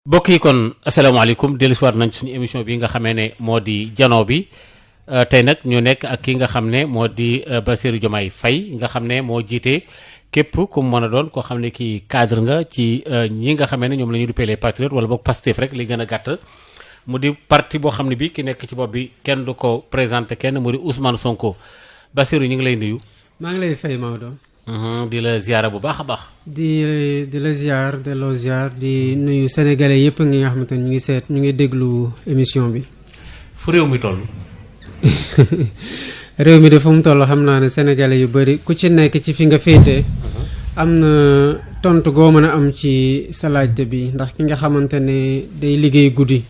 mbokk yi kon asalaamaaleykum dellusiwaat nañ suñu émission bi nga xamee ne moo di jano bi tey nag ñu nekk ak ki nga xam ne moo di Bassirou Diomaye Faye nga xam ne moo jiite képp ku mu mën a doon koo xam ne kii cadre nga ci ñi nga xamee ne ñoom la ñu duppee les patriotes wala boog Pastef rek li gën a gàtt mu di parti boo xam ne bi ki nekk ci bopp bi kenn du ko présenté kenn mu di Ousmane Sonko. Bassirou ñu ngi lay nuyu. maa ngi lay fay Maodo. di la ziara bu baax a baax. di la ziar de loo ziar di nuyu sénégalais yëpp ngi nga xamante ne ñu ngi déglu émission bi. fu réew mi toll. réew mi de fu mu toll xam naa ne sénégalais yu bëri ku ci nekk ci fi nga féete. am na tontu goo mën a am ci sa laajte bi ndax ki nga xamante ne day liggéey guddi.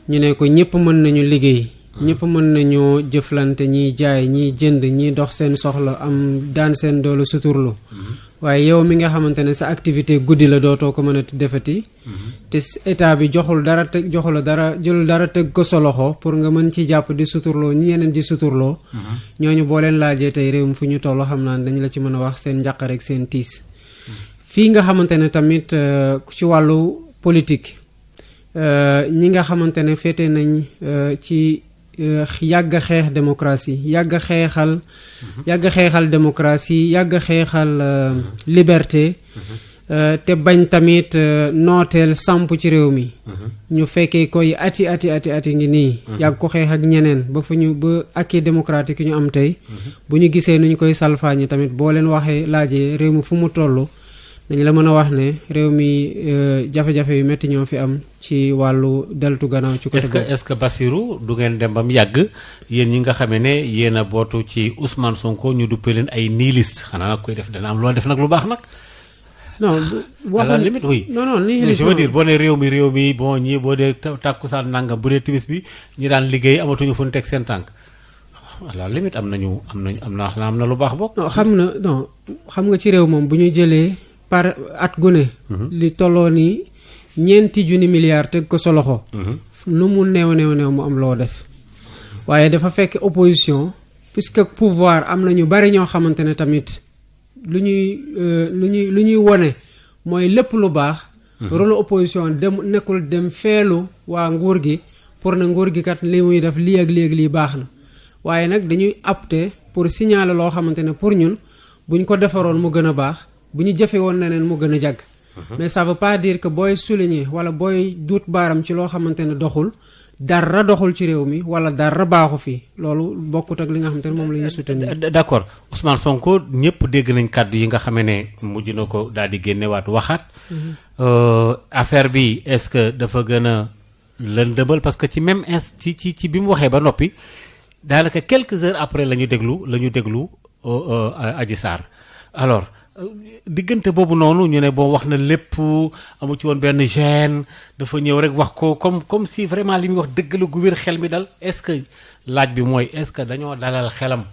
ñu ne ko ñëpp mën nañu liggéey. ñëpp mën nañoo jëflante ñiy jaay ñiy jënd ñiy dox seen soxla am daan seen doole suturlu waaye yow mi nga xamante ne sa activité guddi la dootoo ko mën a defati te état bi jëlul dara teg ko sa loxo pour nga mën ci jàpp di suturloo ñi ñeneen di suturloo ñooñu boo leen laajee tey réew mi fu ñu toll xam naa ne dañu la ci mën a wax seen njàqare ak seen tiis fii nga xamante ne tamit ci wàllu politique ñi nga xamante ne féete nañ ci yàgg a xeex démocratie yàgg a xeexal démocratie yàgg a xeexal liberté te bañ tamit nooteel samp ci réew mi ñu fekkee koy ati ngi nii yàgg ko xeex ak ñeneen ba acquis démocratique ñu am tey bu ñu gisee nu ñu koy salfaañi tamit boo leen waxee laajee réew mi fu mu toll dañu la mën a wax ne réew mi jafe-jafe yu métti ñoo fi am ci wàllu deltu gannaaw ci côté boobu. est-ce que Bassirou du ngeen dem ba mu yàgg yéen ñi nga xamee ne yéen a bootu ci Ousmane Sonko ñu duppee leen ay nihiliste xanaa nag koy def dana am loo def nag lu baax nag. non à la limite oui. non nihiliste je veux dire boo nee réew mi bon ñii boo dee tàkkusaan nangam bu dee timis bi ñi daan liggéey amatuñu fu ñu teg seen tànk. à la limite am na lu baax bokk. xam nga ci réew moom bu ñu jëlee. par at gu ne li tolloo ni ñeenti junni milliards teg ko sa loxo lu mu néew mu am loo def waaye dafa fekk opposition puisque pouvoir am na ñu bari ñoo xamante ne tamit lu ñuy wone mooy lépp lu baax rôle opposition nekkul dem feelu waa nguur gi pour na nguur gi kat li muy def lii ak lii baax na waaye nag dañuy apte pour signaler loo xamante ne pour ñun buñ ko defaroon mu gën a baax bu ñu jëfe woon neneen mu gën a jàgg mais ça veut pas dire que booy souligner wala booy duut baaram ci loo xamante ne dara doxul ci réew mi wala dara baaxu fi loolu bokkut ak li nga xamante ne moom la ñuy soutenir. d'accord Ousmane Sonko ñëpp dégg nañ kàddu yi nga xamee ne mujj na ko daal di génnewaat waxaat affaire bi est-ce que dafa gën a lëndëmal parce que ci même ci bi mu waxee ba noppi daanaka quelques heures après la ñu déglu Adji Sarr alors diggante boobu noonu ñu ne bon wax na lépp amu ci woon benn gêne dafa ñëw rek wax ko comme si vraiment li muy wax dëgg la gu wér xel mi dal est-ce que laaj bi mooy est-ce que dañoo dalal xelam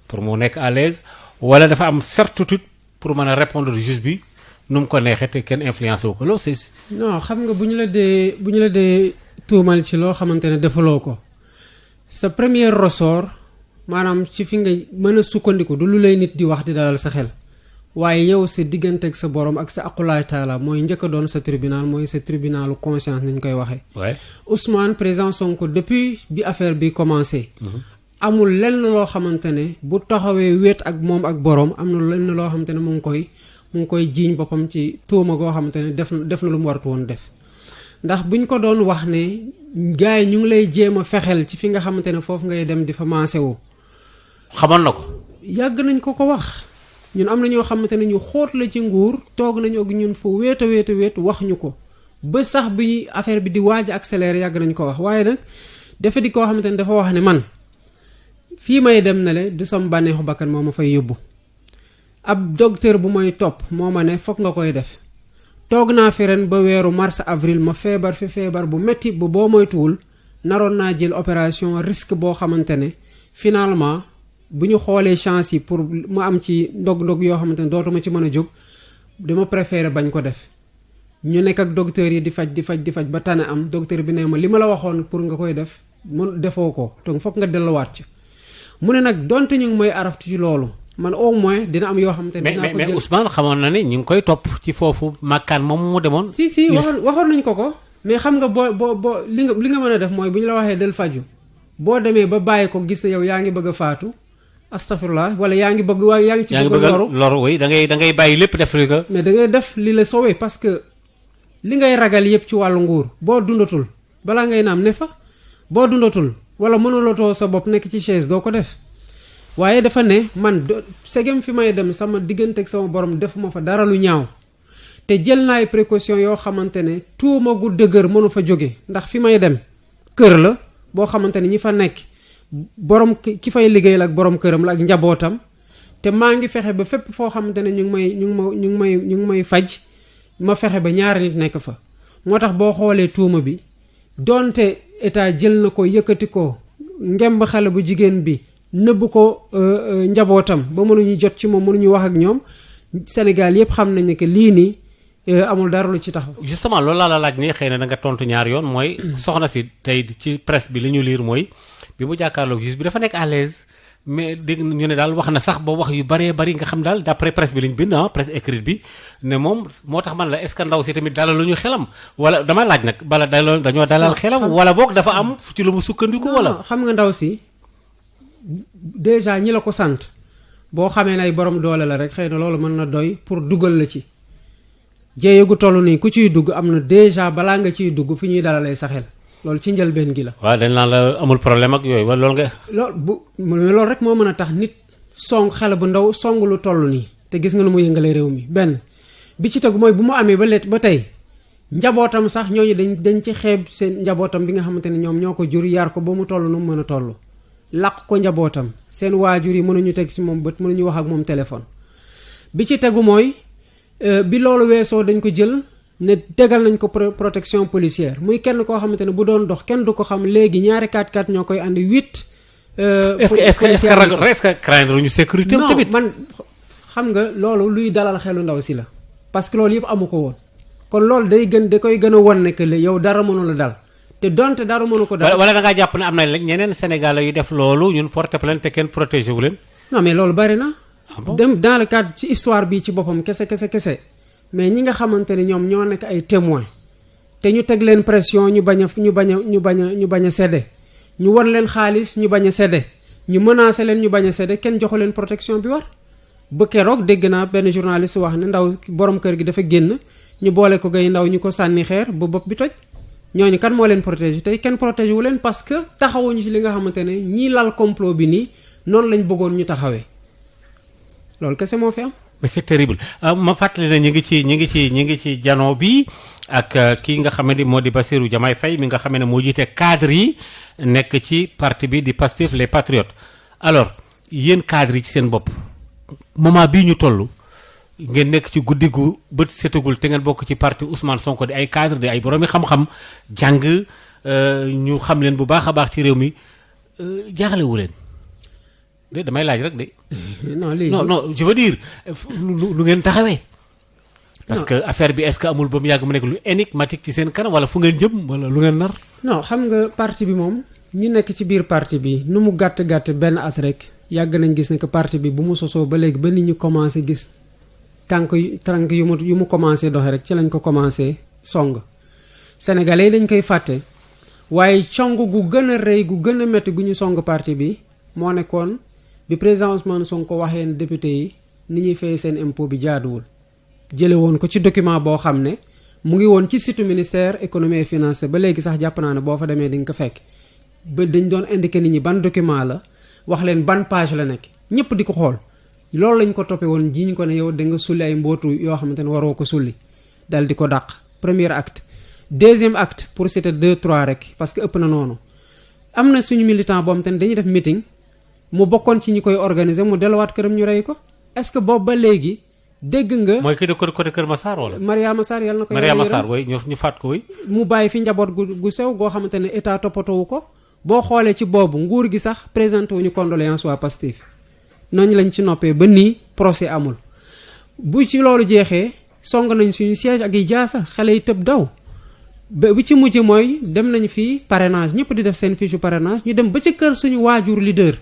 pour mu nekk à l'aise wala dafa am certitude pour mën a répondre juge bi nu mu ko neexee te kenn influencé wu ko loolu c'est. non xam nga bu ñu la dee tuumal ci loo xamante ne defaloo ko sa premier ressort maanaam ci fi nga mën a sukkandiku du lu lay nit di wax di dalal sa xel. waaye yow sa diggante ak sa borom ak sa aqulaay taala mooy njëkk a doon sa tribunal mooy sa tribunalu conscience ni ñu koy waxee. Ousmane président Sonko depuis bi affaire bi commencé. amul lenn loo xamante ne bu taxawee wéet ak moom ak borom am na lenn loo xamante ne mu ngi koy jiiñ boppam ci tuuma goo xamante ne def na lu mu waratu woon def. ndax buñ ko doon wax ne gars yi ñu ngi lay jéem a fexeel ci fi nga xamante ne foofu ngay dem di fa maase woo. xamoon na ko. yàgg nañ ko wax. ñun am na ñoo xamante ne ñu xóot la ci nguur toog nañu ak ñun fa wéet wax ñu ko ba sax bi affaire bi di waaj a accéléré yàgg nañ ko wax waaye nag dafa di koo xamante ne dafa wax ne man fii may dem na le du sam bànneexu bakkan moo ma fay yóbbu ab docteur bu may topp moo ma ne foog nga koy def toog naa fi ren ba weeru mars avril ma feebar bu metti bu boo moytuwul naroon naa jël opération risque boo xamante ne finalement bu ñu xoolee chance yi pour mu am ci ndog-ndog yoo xamante ne dootuma ci mën a jóg dama préféré bañ ko def ñu nekk ak docteur yi di faj ba tane am docteur bi ne ma li ma la waxoon pour nga koy def mun defoo ko donc foog nga delluwaat ci mu ne nag donte ñu ngi may araftu ci loolu man au moins dina am yoo xamante ne. dinaa ko jël mais Ousmane xamoon na ne ñu ngi koy topp ci foofu makkaan moom mu demoon. si waxoon nañ ko. mais xam nga boo li nga mën a def mooy bu ñu la waxee del faju boo demee ba bàyyi ko gis ne yow yaa ngi bëgg a faatu astafurlah wala yaa ngi ci bëgg a loru oui da ngay bàyyi lépp def li ko. mais da ngay def li la soowee parce que li ngay ragal yëpp ci wàllu nguur boo dundatul balaa ngay naam ne fa boo dundatul wala mënulatoo sa bopp nekk ci chaise doo ko def waaye dafa ne man segem fi may dem sama diggante ak sama borom defuma fa dara lu ñaaw te jël naa ay précaution yoo xamante ne tuuma gu dëgër mënu fa jóge ndax fi may dem kër la boo xamante ne ñi fa nekk borom ki fay liggéeyal ak borom këram la ak njabootam te maa ngi fexe ba fépp foo xamante ne ñu ngi may faj ma fexe ba ñaari nit nekk fa moo tax boo xoolee tuuma bi donte état jël na ko yëkkati ko ngemb xale bu jigéen bi nëbb ko njabootam ba mënuñu jot ci moom mënuñu wax ak ñoom Sénégal yépp xam nañ ne que lii nii amul dara lu ci taxaw. justement loolu laa la laaj nii xëy na da nga tontu ñaar yoon mooy soxna si tey ci presse bi li ñu liir mooy bi mu jàkkaarloog juge bi dafa nekk à l'aise mais dégg ñu ne daal wax na sax ba wax yu bëree bëri nga xam daal d'après presse bi liñ bind presse écrite bi ne moom moo tax man la est-ce que ndaw si tamit dalal lu ñu xelam wala dama laaj nag bala dañoo dalal xelam wala boog dafa am ci lu mu sukkandiku wala. xam nga ndaw si déjà ñi la ko sant boo xamee ne ay borom doole la rek xëy na loolu mën na doy pour dugal la ci jéeye gu toll nii ku ciy dugg am na déjà balaa nga ciy dugg fi ñuy dalalee sa xel loolu ci njëlbeen gi la. waaw dañ naan la amul problème ak yooyu wala loolu nga. loolu rek moo mën a tax nit song xale bu ndaw song lu toll nii te gis nga nu mu yëngalee réew mi benn bi ci tegu mooy bu mu amee ba tey njabootam sax ñooñu dañ ci xeeb seen njabootam bi nga xamante ne ñoom ñoo ko jur yar ko ba mu toll nu mu mën a toll. làq ko njabootam seen waajur yi mënuñu teg ci moom bët mënuñu wax ak moom téléphone bi ci tegu mooy bi loolu weesoo dañ ko jël ne tegal nañ ko protection policière muy kenn koo xamante ne bu doon dox kenn du ko xam léegi ñaari 4x4 ñoo koy andi 8. est-ce que craindre ñu sécurité non tamit man xam nga loolu luy dalal xelu ndaw si la parce que loolu yëpp amu ko woon kon loolu da koy gën a won ne que yow dara mënu la dal te donte dara mënu ko dal. wala da ngaa jàpp ne am na ñeneen Sénégalais yu def loolu ñun porté plainte te kenn protégé wu leen. non mais loolu bari na. dem dans le cadre ci histoire bi ci boppam kese mais ñi nga xamante ne ñoom ñoo nekk ay témoins te ñu teg leen pression ñu bañ a cédé ñu won leen xaalis ñu bañ a cédé ñu menacé leen ñu bañ a cédé kenn joxu leen protection bi war ba keroog dégg naa benn journaliste wax ne ndaw borom kër gi dafa génn ñu boole ko gay ndaw ñu ko sànni xeer ba bopp bi toj ñooñu kan moo leen protégé tey kenn protégé wu leen parce que taxawuñu ci li nga xamante ne ñii lal complot bi nii noonu lañ bëggoon ñu taxawee loolu kese moo fi am. mais c'est terrible ma fàttali na ñi ngi ci jano bi ak kii nga xam ne moo di Bassirou Diomaye Faye mi nga xam ne moo jiite cadre yi nekk ci parti bi di Pastef les Patriotes alors yéen cadre yi ci seen bopp moment bii ñu toll ngeen nekk ci guddi gu bët setagul te ngeen bokk ci parti Ousmane Sonko di ay cadre di ay boroomi xam-xam jàng ñu xam leen bu baax a baax ci réew mi jaaxlewu leen. de damay laaj rek de. non je veux dire lu ngeen taxawee. parce que affaire bi est-ce que amul ba mu yàgg mu nekk lu énigmatique ci seen kanam wala fu ngeen jëm wala lu ngeen nar. non xam nga parti bi moom ñi nekk ci biir parti bi nu mu gàtt benn at rek yàgg nañ gis ne que parti bi bu mu sosoo ba léegi ba nit ñu commencé gis tànk yu mu commencé doxe rek ci lañ ko commencé song. Sénégalais yi dañ koy fàtte waaye cong gu gën a rëy gu gën a métti gu ñu song parti bi moo nekkoon. bi président Ousmane Sonko waxee ne député yi ni ñuy fay seen impôt bi jaaduwul jële woon ko ci document boo xam ne mu ngi woon ci site ministère économie et finance ba léegi sax jàpp naa ne boo fa demee di nga ko fekk ba dañ doon indiqué nit ñi ban document la wax leen ban page la nekk ñëpp di ko xool loolu lañ ko toppee woon jiiñ ko ne yow da nga sulli ay mbootu yoo xamante ne waroo ko sulli dal di ko dàq premier acte deuxième acte pour citer 2-3 rek parce que ëpp na noonu am na suñu militant boo xamante ne dañuy def meeting mu bokkoon ci ñi koy organiser mu delluwaat këram ñu rey ko est-ce que boobu ba léegi dégg nga. mooy kii de côté Kër Massar wala. Mariama Sarr yàlla na ko. Mariama Sarr way ñu faat ko way mu bàyyi fi njaboot gu sew goo xamante ne état toppatoowu ko boo xoolee ci boobu nguur gi sax présenté wuñu condoléance waa Pastef noonu lañ ci noppee ba nii procès amul bu ci loolu jeexee song nañ suñu siège ak yi jaasa xale yi tëb daw ba bi ci mujj mooy dem nañ fii parrainage ñëpp di def seen fiche parrainage ñu dem ba ci kër suñu waajur leader.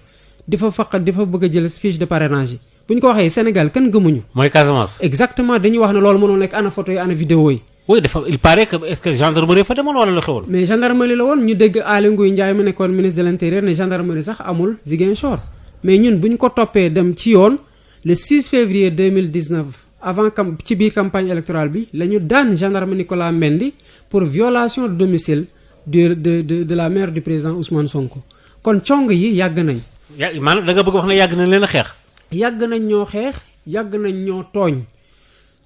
di fa faqat di fa bëgg a jël fiche de parrainage yi bu ñu ko waxee Sénégal kenn gëmuñu. mooy Casamance. exactement dañuy wax ne loolu mënul nekk ana photo yi ana vidéo yi. oui dafa il paraît que est-ce que gendarmerie fa demoon wala la xewoon. mais gendarmerie la woon ñu dégg Aly Ngouille Ndiaye mu nekkoon ministre de l'intérieur ne gendarmerie sax amul Ziguinchor mais ñun bu ñu ko toppee dem ci yoon le 6 février 2019 avant ci biir campagne électorale bi la ñu daan gendarme Nicolas Mendy pour violation de domicile de la mère du président Ousmane Sonko kon cong yi yàgg nañ. maanaam da nga bëgg wax ne yàgg nañ leen a xeex. yàgg nañ ñoo xeex yàgg nañ ñoo tooñ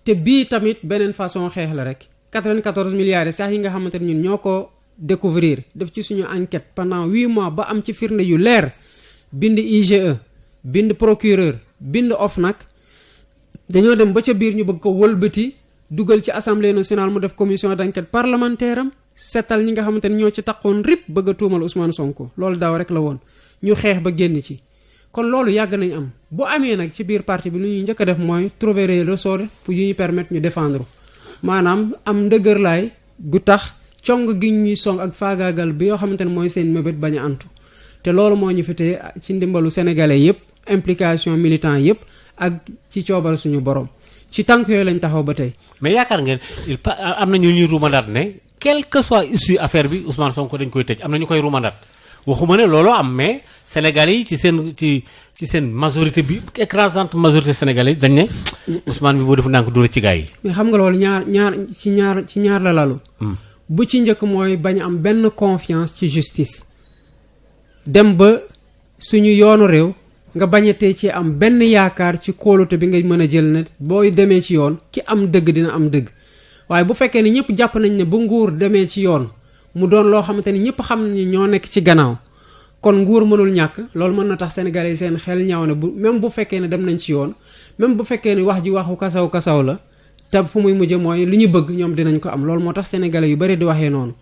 te bii tamit beneen façon xeex la rek 94 milliards yi sax yi nga xamante ne ñun ñoo ko découvrir def ci suñu enquête pendant 8 mois ba am ci firnde yu leer bind IGE bind procureur bind OFNAC dañoo dem ba ca biir ñu bëgg ko wëlbati dugal ci assemblée nationale mu def commission d'enquête parlementaire am seetal ñi nga xamante ne ñoo ci taqoon rip bëgg a tuumal Ousmane Sonko loolu daaw rek la woon ñu xeex ba génn ci kon loolu yàgg nañ am bu amee nag ci biir parti bi lu ñuy njëkk a def mooy trouver les ressorts pour yu ñu permettre ñu défendre maanaam am ndëgërlaay gu tax cong gi ñuy song ak faagaagal bi yoo xamante ne mooy seen mébét bañ a antu te loolu moo ñu fi tee ci ndimbalu sénégalais yépp implication militant yépp ak ci coobar suñu borom ci tànk yooyu lañ taxaw ba tey. mais yaakaar ngeen am na ñu ñuy ruumandaat ne quel que soit issue affaire bi Ousmane Sonko dañ koy tëj am na ñu koy ruumandaat waxuma ne looloo am mais sénégalais yi ci seen majorité bi écrasante majorité sénégalais yi dañ ne Ousmane bi boo defu ndànk dóor ci gaa yi. mais xam nga loolu ñaar la lalu. bu ci njëkk mooy bañ am benn confiance ci justice dem ba suñu yoonu réew nga bañatee ci am benn yaakaar ci kóolute bi nga mën a jël ne booy demee ci yoon ki am dëgg dina am dëgg waaye bu fekkee ne ñëpp jàpp nañ ne bu nguur demee ci yoon mu doon loo xamante ni ñëpp xam nañ ñoo nekk ci gannaaw kon nguur mënul ñàkk loolu mën na tax sénégalais yi seen xel ñaaw ne même bu fekkee ne dem nañ ci yoon même bu fekkee ne wax ji waxu kasaw la te fu muy mujj mooy li ñu bëgg ñoom dinañ ko am loolu moo tax sénégalais yu bari di waxee noonu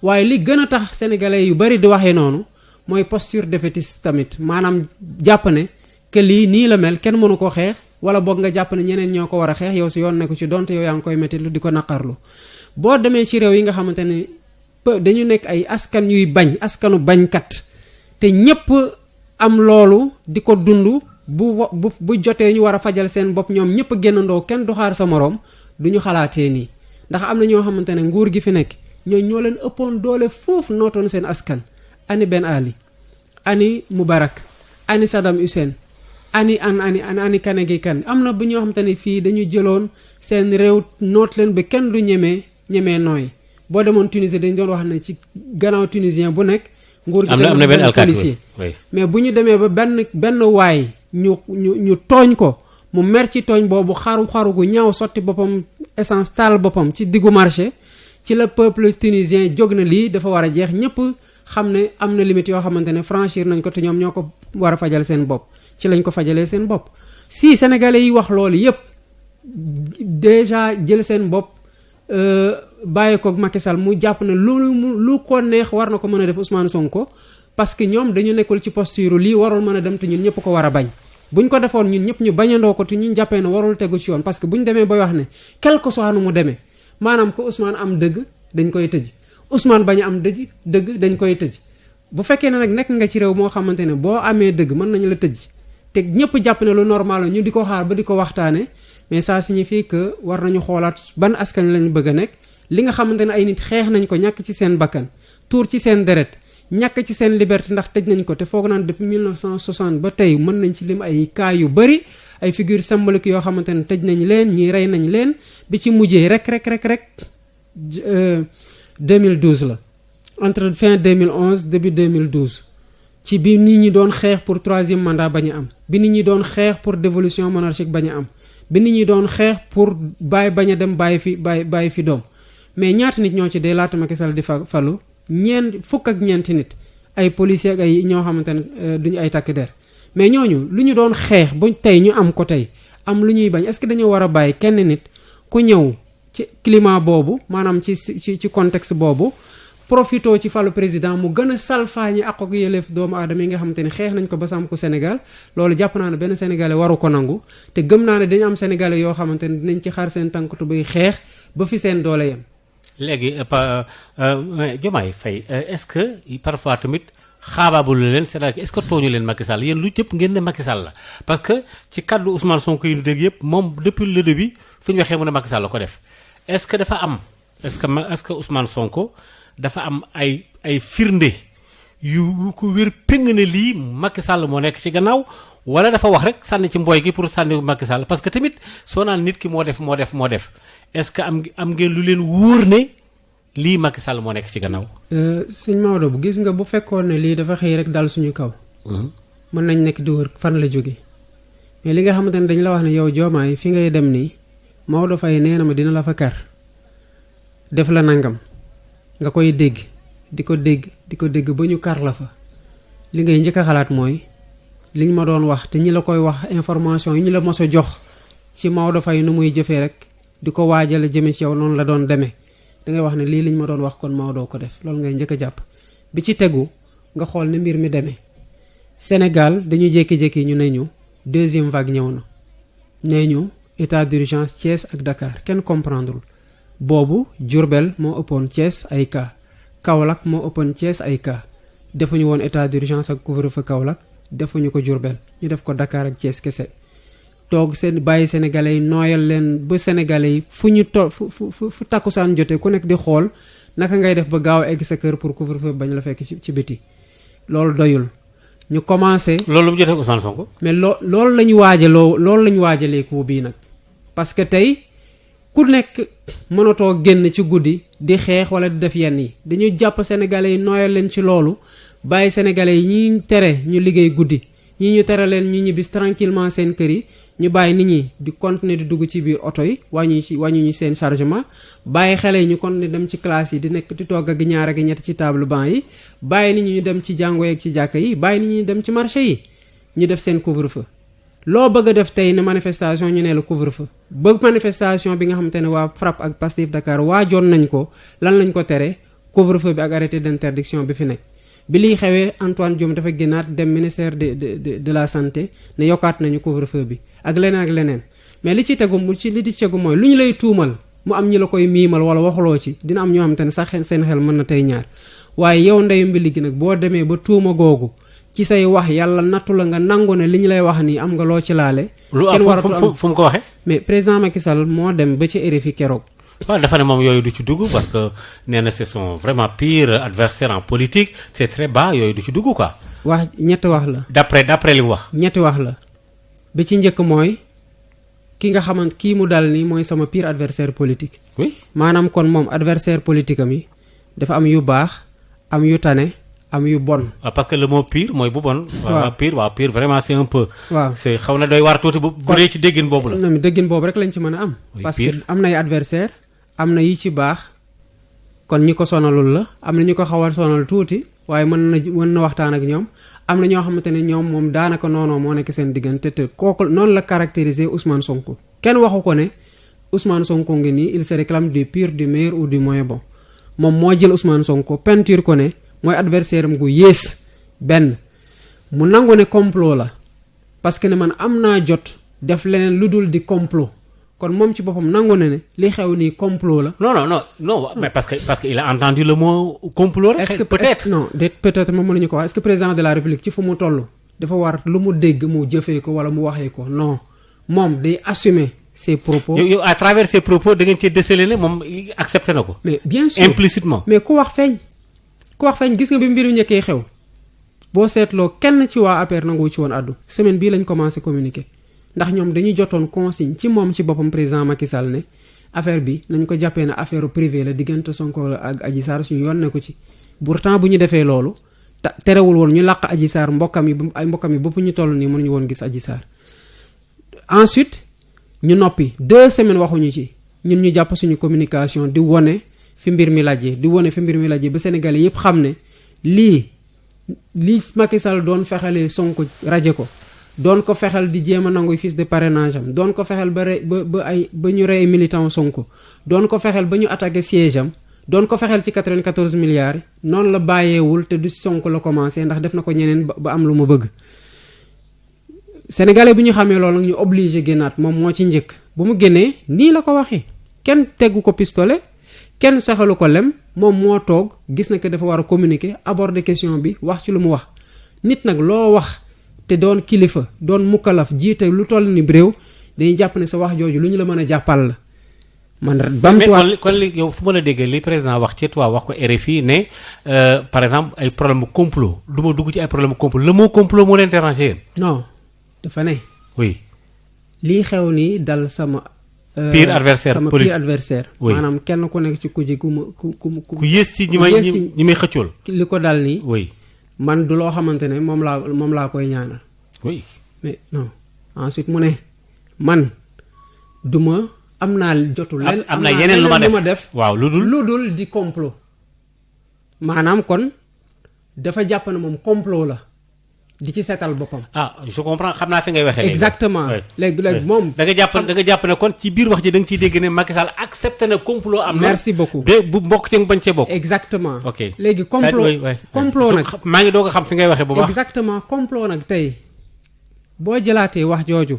waaye li gën a tax sénégalais yu bari di waxee noonu mooy posture défaitiste tamit maanaam jàpp ne que lii nii la mel kenn mënu ko xeex wala boog nga jàpp ne ñeneen ñoo ko war a xeex yow si yoon nekku ci donte yow yaa ngi koy métti lu di ko naqarlu boo demee ci réew yi nga xamante ne dañu nekk ay askan yuy bañ askanu bañkat te ñépp am loolu di ko dund bu jotee ñu war a fajal seen bopp ñoom ñépp a génnandoo kenn du xaar sa moroom du ñu xalaatee nii ndax am na ñoo xamante ne nguur gi fi nekk ñoo leen ëppoon doole foofu nootoon seen askan ani Ben Ali ani Moubarak ani Saddam Hussein ani Kanegi Kan am na bu ñoo xamante ne fii dañu jëloon seen réew noot leen ba kenn du ñemee nooy boo demoon Tunisie dañu doon wax ne ci gannaaw tunisien bu nekk nguur gi am na benn policier mais bu ñu demee ba benn waay ñu tooñ ko mu mer ci tooñ boobu xaru gu ñaaw sotti boppam essence taal boppam ci diggu marché ci la peuple tunisien jóg na lii dafa war a jeex ñëpp xam ne am na limite yoo xamante ne franchir nañ ko te ñoom ñoo ko war a fajal seen bopp ci lañ ko fajalee seen bopp si sénégalais yi wax loolu yépp déjà jël seen bopp bàyyi ko Macky Sall mu jàpp ne lu ko neex war na ko mën a def Ousmane Sonko parce que ñoom dañu nekkul ci posture lii warul mën a dem te ñun ñëpp ko war a bañ buñ ko defoon ñun ñëpp ñu bañandoo ko te ñun jàppee ne warul tegu ci yoon parce que buñ demee bay wax ne quelque soit nu mu demee maanaam ko Ousmane am dëgg dañ koy tëj Ousmane bañ a am dëgg dañ koy tëj bu fekkee ne nag nekk nga ci réew moo xamante ne boo amee dëgg mën nañu la tëj te ñëpp jàpp ne lu normal la ñu di ko xaar ba di ko waxtaane mais ça signifie que war nañu xoolaat ban askan lañu bëgg a nekk li nga xamante ne ay nit xeex nañ ko ñàkk ci seen bakkan tuur ci seen deret ñàkk ci seen liberté ndax tëj nañ ko te foog naan depuis 1960 ba tey mën nañ ci lim ay cas yu bari ay figure symbolique yoo xamante ne tëj nañ leen ñii rey nañ leen bi ci mujjee rek 2012 la entre fin 2011 début 2012 ci bi nit ñi doon xeex pour troisième mandat bañ a am bi nit ñi doon xeex pour dévolution monarchique bañ a am bi nit ñi doon xeex pour bañ a dem bàyyi fi doom mais ñaata nit ñoo ci dee laata Macky Sall di falu fukk ak ñeenti nit ay policiers ak ay ñoo xamante ne duñu ay takk der mais ñooñu lu ñu doon xeex bu tey ñu am ko tey am lu ñuy bañ est-ce que dañoo war a bàyyi kenn nit ku ñëw ci climat boobu maanaam ci contexte boobu profito ci falu président mu gën a salfaañi ak yëleef doomu aadama yi nga xamante ne xeex nañ ko ba sàmm ko Sénégal loolu jàpp naa ne benn sénégalais waru ko nangu te gëm naa ne dañu am sénégalais yoo xamante ne dinañ ci xar seen tànkatu bay xeex ba fi seen doole yem. léegi Diomaye Faye est-ce que parfois tamit xaabaabulu leen c'est-à-dire est-ce que tooñu leen Macky Sall yéen lu jëpp ngeen ne Macky Sall la parce que ci kaddu Ousmane Sonko yi ñu dégg yëpp moom depuis le début suñu waxee mu ne Macky Sall la ko def est-ce que dafa am est-ce que Ousmane Sonko dafa am ay firnde yu ko wér péng ne lii Macky Sall moo nekk ci gannaaw wala dafa wax rek sànni ci mboy gi pour sànni Macky Sall parce que tamit soo naan nit ki moo def est-ce que am ngeen lu leen wóor ne lii Macky Sall moo nekk ci gannaaw. sëñ Maodo bu gis nga bu fekkoon ne lii dafa xëy rek dal suñu kaw. mën nañ nekk di wër fan la jóge mais li nga xamante ne dañ la wax ne yow Diomaye fi ngay dem nii Maodo Faye nee na ma dina la fa kar def la nangam nga koy dégg di ko dégg ba ñu kar la fa li ngay njëkk a xalaat mooy liñ ma doon wax te ñi la koy wax information yi ñu la mos a jox ci Maodo Faye nu muy jëfee rek di ko waajale jëme ci yow noonu la doon demee. da ngay wax ne lii liñ ma doon wax kon Maodo ko def loolu ngay njëkk a jàpp bi ci tegu nga xool ne mbir mi demee Sénégal dañu jékki-jékki ñu ne ñu deuxième vague ñëw na nee ñu état d'urgence Thiès ak Dakar kenn comprendrewul boobu Diourbel moo ëppoon Thiès ay cas Kaolack moo ëppoon Thiès ay cas defuñu woon état d'urgence ak couvre-feu Kaolack defuñu ko Diourbel ñu def ko Dakar ak Thiès kese toog seen bàyyi sénégalais yi nooyal leen ba sénégalais yi fu ñu fu takkusaan jotee ku nekk di xool naka ngay def ba gaaw a egg sa kër pour couvre-feu bañ la fekk ci biti loolu doyul ñu commencé. loolu mu jotee Ousmane Sonko. mais loolu la ñu loolu la ñu waajalee coup bii nag parce que tey ku nekk mënatoo génn ci guddi di xeex wala di def yenn yi dañuy jàpp sénégalais yi nooyal leen ci loolu bàyyi sénégalais yi ñi tere ñu liggéey guddi ñi ñu tere leen ñu ñibbis tranquillement seen kër yi. ñu bàyyi nit ñi di continuer di dugg ci biir oto yi wàññu ñu seen chargement bàyyi xale yi ñu continuer dem ci classe yi di nekk di togg ak ñaar ak ñett ci table banc yi bàyyi nit ñi ñu dem ci jàngo yeeg ci jàkka yi bàyyi nit ñi ñu dem ci marché yi ñu def seen couvre-feu loo bëgg a def tey ne manifestation ñu ne la couvre-feu bëgg manifestation bi nga xamante ne waa FRAPP ak Pastef Dakar waajoon nañ ko lan lañ ko tere couvre-feu bi ak arrêté d'interdiction bi fi nekk bi liy xewee Antoine Diome dafa génnaat dem ministère de la santé ne yokkaat nañu couvre-feu bi ak leneen mais li ci tegu mooy lu ñu lay tuumal mu am ñi la koy miimal wala waxuloo ci dina am ñoo xamante ne sax seen xel mën na tey ñaar waaye yow ndeyu mbili gi nag boo demee ba tuuma googu ci say wax yàlla nattu la nga nangu ne li ñu lay wax nii am nga loo ci laale. kenn waratu am fu mu ko waxee. mais président Macky Sall moo dem ba ci RFI keroog. waaw dafa ne moom yooyu du ci dugg parce que nee na c'est son vraiment pire adversaire en politique c'est très bas yooyu du ci dugg quoi. wax ñetti wax la. d'après li mu wax. ñetti wax la bi ci njëkk mooy ki nga xamante kii mu dal nii mooy sama pire adversaire politique. oui maanaam kon moom adversaire politique am yi dafa am yu baax am yu tane am yu bon. waaw parce que le mot pire mooy bu bon. waaw pire vraiment c'est un peu. waaw c'est xaw na doy waar tuuti bu dee ci déggin boobu la. non déggin boobu rek lañ ci mën a am. parce que am nay adversaire am na yi ci baax kon ñi ko sonalul la am na ñu ko xaw a sonal tuuti waaye mën na waxtaan ak ñoom am na ñoo xamante ne ñoom moom daanaka noonoo moo nekk seen diggante te kooku noonu la caractériser Ousmane Sonko kenn waxu ko ne Ousmane Sonko ngi nii il se réclame du pire du meilleur ou du moins bon moom moo jël Ousmane Sonko peinture ko ne mooy adversaire am gu yées benn mu nangu ne complot la parce que ne man am naa jot def leneen lu dul di complot kon moom ci boppam nangu na ne li xew nii complot la. non mais parce que il a entendu le mot complot rek. est-ce que peut-être non peut-être moom mënuñu ko wax est-ce que président de la république ci fu mu toll dafa war lu mu dégg mu jëfee ko wala mu waxee ko non moom day assumer ses propos. yow à travers ses propos da ngeen cee déceler ne moom accepté na ko. mais bien sûr implicitement. mais ku wax feeñ gis nga bi mbiru njëkkee xew boo seetloo kenn ci waa APR nangu ci woon addu semaine bii lañ commencé communiquer. ndax ñoom dañuy jotoon consigne ci moom ci boppam président Macky Sall ne affaire bi nañ ko jàppee ne affaire privée la diggante Sonko ak Adji Sarr suñu yoon ne ko ci pourtant bu ñu defee loolu terewul woon ñu làq Adji Sarr mbokkam yi bopp ñu toll nii mënuñu woon gis Adji Sarr ensuite ñu noppi 2 semaines waxuñu ci ñun ñu jàpp suñu communication di wone fi mbir mi lajjee ba Sénégalais yépp xam ne lii Macky Sall doon fexalee Sonko raje ko doon ko fexel di jéem a nangu fiche de parrainage am doon ko fexel ba ñu rey militant Sonko doon ko fexel ba ñu attaqué siège am doon ko fexel ci 94 milliards noonu la bàyyeewul te du Sonko la commencé ndax def na ko ñeneen ba am lu mu bëgg. Sénégalais bi ñu xamee loolu nag ñu obligé génnaat moom moo ci njëkk bu mu génnee nii la ko waxee kenn teggu ko pistolet kenn saxalu ko lem moom moo toog gis na que dafa war a communiquer aborder question bi wax ci lu mu wax nit nag loo wax te doon kilifa doon mukkalaf jiite lu toll ni réew dañuy jàpp ne sa wax jooju lu ñu la mën a jàppal la man mais kon li yow fu ma la déggee li président wax ci toi wax ko RFI ne par exemple ay problème mu complot du ma dugg ci ay problème mu complot le mot complot moo leen déranger yéen. non dafa ne. oui. lii xew nii dal sama. pire adversaire sama pire adversaire. oui maanaam kenn ku nekk ci kuji ku yées ci ñi may xëccool. li ko dal nii. oui. man du loo xamante ne moom laa koy ñaanal. oui. mais non ensuite mu ne man duma am naa jotul leen am na yeneen lu ma def waaw lu dul di complot maanaam kon dafa jàpp ne moom complot la di ci seetal boppam. Je comprends xam naa fi ngay waxee. exactement léegi moom. da nga jàpp ne kon ci biir wax ji da nga ciy dégg ne Macky Sall accepté na complot am na. merci beaucoup bu mbokk ci bañ cee bokk. exactement. ok léegi complot nag maa ngi doog a xam fi ngay waxee bu baax. exactement complot nag tey boo jëlaatee wax jooju.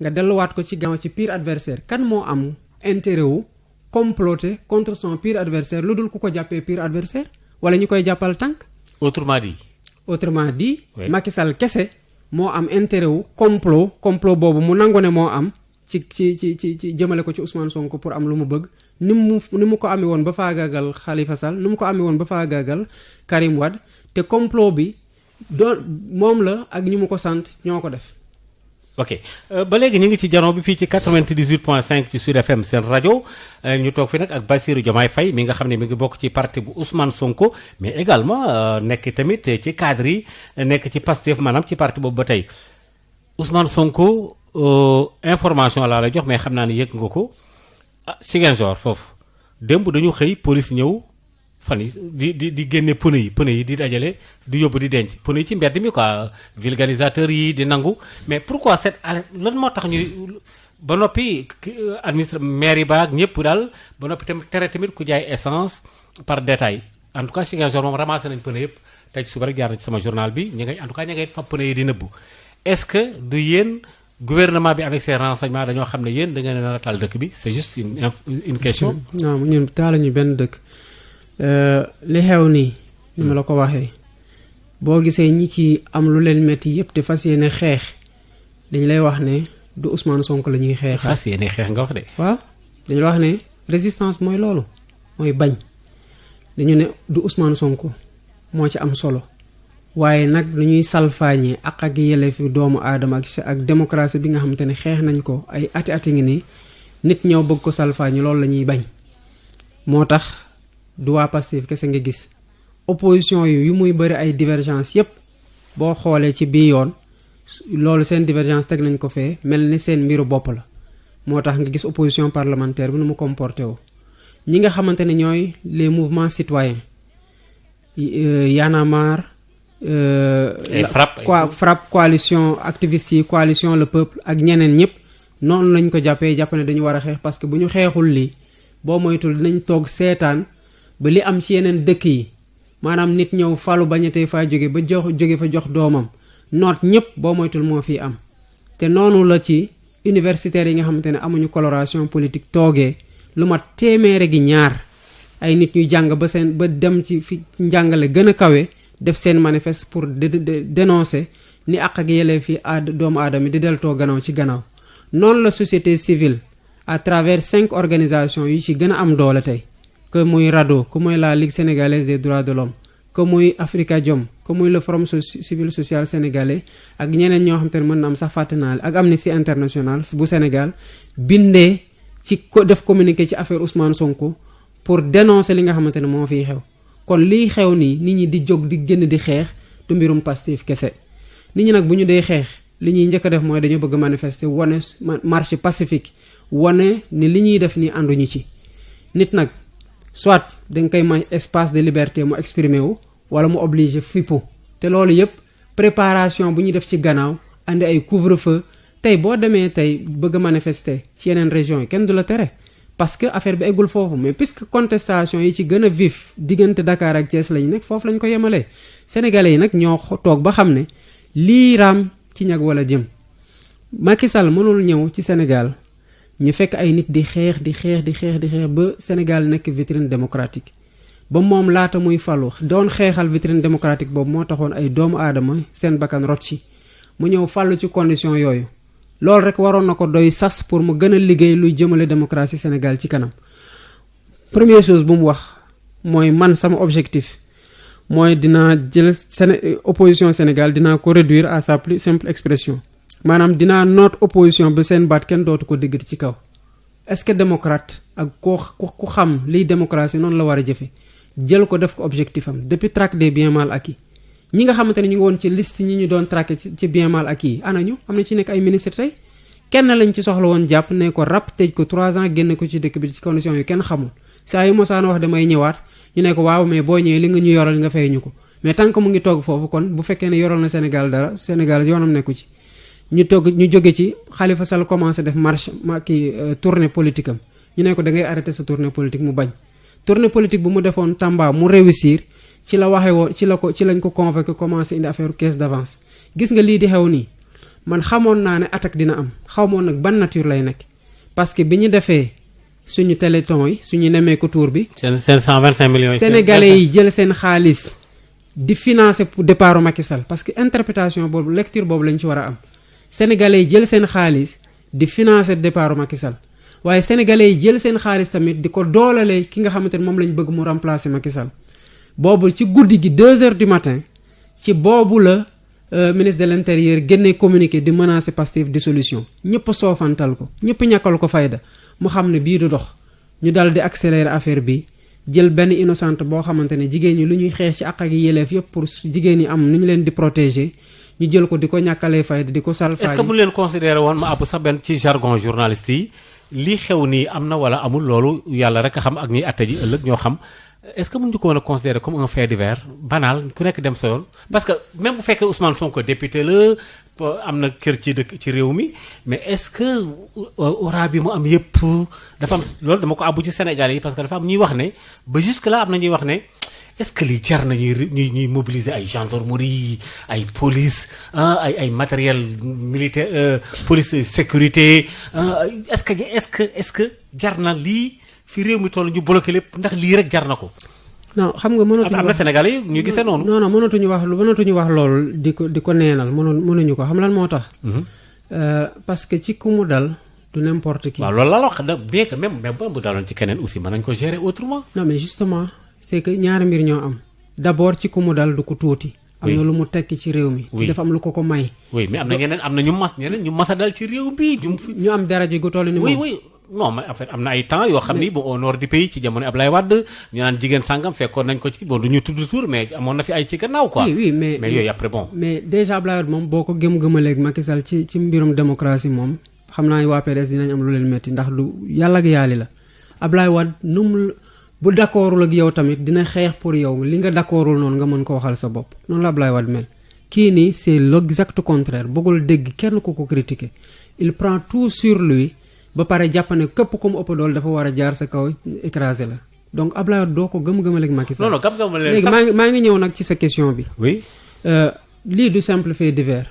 nga delluwaat ko ci gannaaw ci pire adversaire kan moo am intérêt wu comploter contre son pire adversaire lu dul ku ko jàppee pire adversaire wala ñu koy jàppal tànk. autrement dit. oui. Macky Sall kese moo am intérêt wu complot boobu mu nangu ne moo am ci jëmale ko ci Ousmane Sonko pour am lu mu bëgg ni mu ko amee woon ba faagaagal Khalifa Sall ni mu ko amee woon ba faagaagal Karim Wade te complot bi doon moom la ak ñu mu ko sant ñoo ko def. ok ba léegi ñu ngi ci jano bi fii ci 98.5 ci Sud FM seen rajo ñu toog fi nag ak Bassirou Diomaye Faye mi nga xam ne mi ngi bokk ci parti bu Ousmane Sonko mais également nekk tamit ci cadre yi nekk ci Pastef maanaam ci parti boobu ba tey Ousmane Sonko information laa la jox mais xam naa ne yëg nga ko Ziguinchor foofu démb dañu xëy police ñëw fan yi di génne pneu yi di dajale di yóbbu di denc pneu yi ci mbedd mi quoi vulgarisateur yi di nangu mais pourquoi cette alerte lan moo tax ñuy ba noppi maire yi baag ñëpp daal ba noppi tamit tere tamit ku jaay essence par détail en tout cas Ziguinchor moom ramassé nañ pneu yëpp tey ci suba rek jaar na ci sama journal bi ñu ngay en tout cas ñu ngay fa pneu yi di nëbbu est-ce que du yéen gouvernement bi avec ses renseignements dañoo xam ne yéen da ngeen a taal dëkk bi c'est juste une question. non ñun taaluñu benn dëkk. li xew nii ni ma la ko waxee boo gisee ñi ci am lu leen metti yépp te fas yéene xeex dañ lay wax ne du Ousmane Sonko la ñuy xeex. fas yéene xeex nga wax de. waaw dañu wax ne résistance mooy loolu mooy bañ dañu ne du Ousmane Sonko moo ci am solo waaye nag lu ñuy salfaañee ak yelleefi doomu aadama ak démocratie bi nga xamante ne xeex nañ ko ay ati ngi nii nit ñëw bëgg ko salfaañe loolu la ñuy bañ moo tax. du waa Pastef kese nga gis opposition yu muy bëri ay divergence yépp boo xoolee ci bii yoon loolu seen divergence teg nañ ko fee mel ni seen mbiru bopp la moo tax nga gis opposition parlementaire bi nu mu comporté woo ñi nga xamante ne ñooy les mouvements citoyens Y'en a marre FRAPP coalition activistes yi coalition le peuple ak ñeneen ñëpp noonu lañ ko jàpp ne dañu war a xeex parce que bu ñu xeexul lii boo moytul dinañ toog seetaan ba li am ci yeneen dëkk yi maanaam nit ñëw falu bañatee faa jóge ba jóge fa jox doomam noot ñëpp boo moytul moo fi am te noonu la ci universitaires yi nga xamante ne amuñu coloration politique toogee lu mat téeméere gi ñaar ay nit ñu jàng ba dem ci fi njàngale gën a kawe def seen manifeste pour dénoncer ni àq ak yelleef fi doomu aadama di deltoo gannaaw ci gannaaw noonu la société civile à travers 5 organisations yu ci gën a am doole tey que muy RADDHO que muy la Ligue sénégalaise des droits de l'homme que muy Afrikajom que muy le Forum civil social sénégalais ak ñeneen ñoo xam te ne mën na am sax fàtte naa ak Amnesty International bu Sénégal bindee ci def communiqué ci affaire Ousmane Sonko pour dénoncer li nga xamante ne moo fiy xew kon liy xew nii nit ñi di jóg di génn di xeex du mbirum Pastef kese nit ñi nag bu ñu dee xeex li ñuy njëkk a def mooy dañu bëgg manifester wane marche pacifique wane ni li ñuy def nii ànduñu ci nit nag soit danga koy may espace de liberté mu exprimer wu wala mu obligé fippu te loolu yëpp préparation bu ñuy def ci gannaaw andi ay couvre-feu tey boo demee tey bëgg a manifester ci yeneen régions yi kenn du la tere parce que affaire bi eggul foofu mais puisque contestation yi ci gën a vif diggante Dakar ak Thiès lañu nekk foofu lañ ko yemalee sénégalais yi nag ñoo toog ba xam ne lii raam ci ñag wala jëm Macky Sall mënul ñëw ci Sénégal ñu fekk ay nit di xeex ba Sénégal nekk vitrine démocratique ba moom laata muy falu doon xeexal vitrine démocratique boobu moo taxoon ay doomu aadama seen bakkan rot ci mu ñëw falu ci condition yooyu loolu rek waroon na ko doy sas pour mu gën a liggéey luy jëmale démocratie Sénégal ci kanam. Première chose bu mu wax mooy man sama objectif mooy dinaa jël opposition Sénégal dinaa ko réduire à sa plus simple expression maanaam dinaa noot opposition ba seen baat kenn dootu ko déggati ci kaw. Est-ce que démocrate ak ku xam liy démocratie noonu la war a jëfe jël ko def ko objectif am depuis traque des biens mal acquis ñi nga xamante ne ñu ngi woon ci liste ñi ñu doon traqué ci bien mal acquis yi ana ñu am na ci nekk ay ministre tey kenn lañ ci soxla woon jàpp ne ko rap tëj ko 3 ans génne ko ci dëkk bi ci condition yu kenn xamul saa yu mosaan wax damay ñëwaat ñu ne ko waaw mais boo ñëwee li nga ñu yoral nga fay ñu ko mais tant que mu ngi toog foofu kon bu fekkee ne yoral na Sénégal dara Sénégal yoonam nekku ci ñu jóge ci Khalifa Sall commencé def marche tournée politique am ñu ne ko da ngay arrêter sa tournée politique mu bañ tournée politique bu mu defoon Tamba mu réussir ci la waxee woon ci lañ ko convoqué commencé indi affaire caisse d'avance gis nga lii di xew nii man xamoon naa ne attaque dina am xamoon nag ban nature lay nekk parce que bi ñu defee suñu téléthon yi suñu nemee ko tour bi. seen 125 millions yi. Sénégalais yi jël seen xaalis di financer pour départu Macky Sall parce que interprétation boobu lecture boobu lañ ci war a am Sénégalais yi jël seen xaalis di financer départu Macky Sall waaye Sénégalais yi jël seen xaalis tamit di ko doolale ki nga xamante ne moom lañ bëgg mu remplacer Macky Sall boobu ci guddi gi 2 heures du matin ci boobu la ministre de l'intérieur génne communiqué di menacer Pastef dissolution ñëpp soofantal ko ñëpp ñàkkal ko fayda mu xam ne bii du dox ñu dal di accélérer affaire bi jël benn innocente boo xamante ne jigéen ñi lu ñuy xeex ci àq ak yelleef yëpp pour jigéen ñi am nu ñu leen di protéger ñu jël ko di ko ñàkkalee fayda di ko salfaañi. est-ce que bu leen considérer woon ma àpp sax benn ci jargon journaliste yi lii xew nii am na wala amul loolu yàlla rek a xam ak ñuy atte ji ëllëg ñoo xam est-ce que mën ñu ko mën a considérer comme un fait divers banal ku nekk dem sa yoon parce que même bu fekkee Ousmane Sonko député la am na kër ci réew mi mais est-ce que aura bi mu am yëpp dafa am loolu dama ko àbbu ci Sénégal yi parce que dafa am ñuy wax ne ba jusque là am na ñuy wax ne est-ce que lii jar na ñuy mobiliser ay gendarmerie ay police ay matériel militaire police sécurité est-ce que jar na lii fi réew mi toll ñu bloqué lépp ndax lii rek jar na ko. non xam nga mënatuñu wax am na Sénégalais yi ñu gisee noonu. non mënatuñu wax loolu di ko neenal mënuñu ko xam lan moo tax. parce que ci ku mu dal du n'importe qui. waaw loolu la wax bien que même bu daloon ci keneen aussi mën nañu ko gérer autrement. non mais justement c'est que ñaari mbir ñoo am d'abord ci ku mu dal du ko tuuti. am na lu mu tekki ci réew mi. oui dafa am lu ko may. oui mais am na ñeneen am na ñu mas a dal ci réew mi. ñu am daraja gu toll ni moom. oui non mais en fait am na ay temps yoo xam ni bon au nord du pays ci jamono Ablaye Wade ñu naan jigéen sàngam fekkoon nañ ko ci bon du ñu tudd tur mais amoon na fi ay ci gannaaw quoi. oui mais yooyu après bon. mais déjà Ablaye Wade moom boo ko gëm-gëmaleeg Macky Sall ci mbirum démocratie moom xam naa waa PDS dinañ am lu leen metti ndax lu yàlla ak yàlli la Ablaye Wade bu d'accordul ak yow tamit dina xeex pour yow li nga d'accordul noonu nga mën ko waxal sa bopp noonu la Ablaye Wade mel kii nii c'est l'exact contraire bëggul dégg kenn ku ko critiquer il prend tout sur lui ba pare jàpp ne képp ku mu ëpp dool dafa war a jaar sa kaw écrasé la donc Ablaye Wade doo ko gëm-gëmal ak Macky Sall. non gëm-gëmal léegi maa ngi ñëw nag ci sa question bi. oui. lii du simple fait divers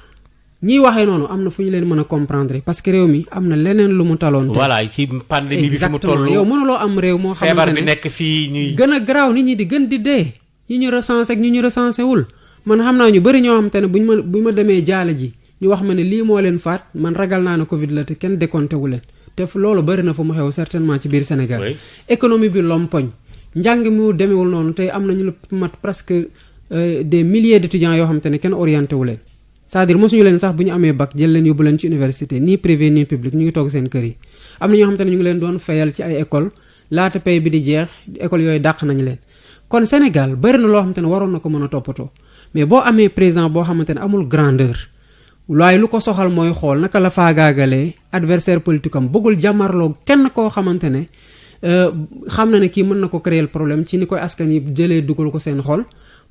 ñiy waxee noonu am na fu ñu leen mën a comprendre parce que réew mi am na leneen lu mu taloon. voilà ci pandémie bi fi mu toll. yow mënuloo am réew moo xamante ne feebar bi nekk fii ñuy. gën a garaaw nit ñi di gën di dee ñi ñu recensé ak ñi ñu recensé wul man xam naa ñu bëri ñoo xamante ne bu ma demee jaale ji ñu wax ma ne lii moo leen faat man ragal naa ne Covid la te kenn décompté wu leen. te loolu bëri na fu mu xew certainement ci biir Sénégal. oui. économie bi lompoñ njàng mi demewul noonu tey am nañu lu mat presque des milliers d'étudiants yoo xamante ne kenn orienté wu leen c'est-à-dire mosuñu leen sax bu ñu amee bac jël leen yóbbu leen ci université ni privé ni public ñu ngi toog seen kër yi. am na ñoo xamante ne ñu ngi leen doon fayal ci ay école laata pay bi di jeex école yooyu dàq nañu leen kon Sénégal bëri na loo xamante ne waroon na ko mën a toppatoo mais boo amee président boo xamante ne amul grandeur. waaye lu ko soxal mooy xool naka la faagaagalee adversaire politique am bëggul jàmmarloo kenn koo xamante ne xam na ne kii mën na ko créer problème ci ni koy askan yi jëlee dugal ko seen xol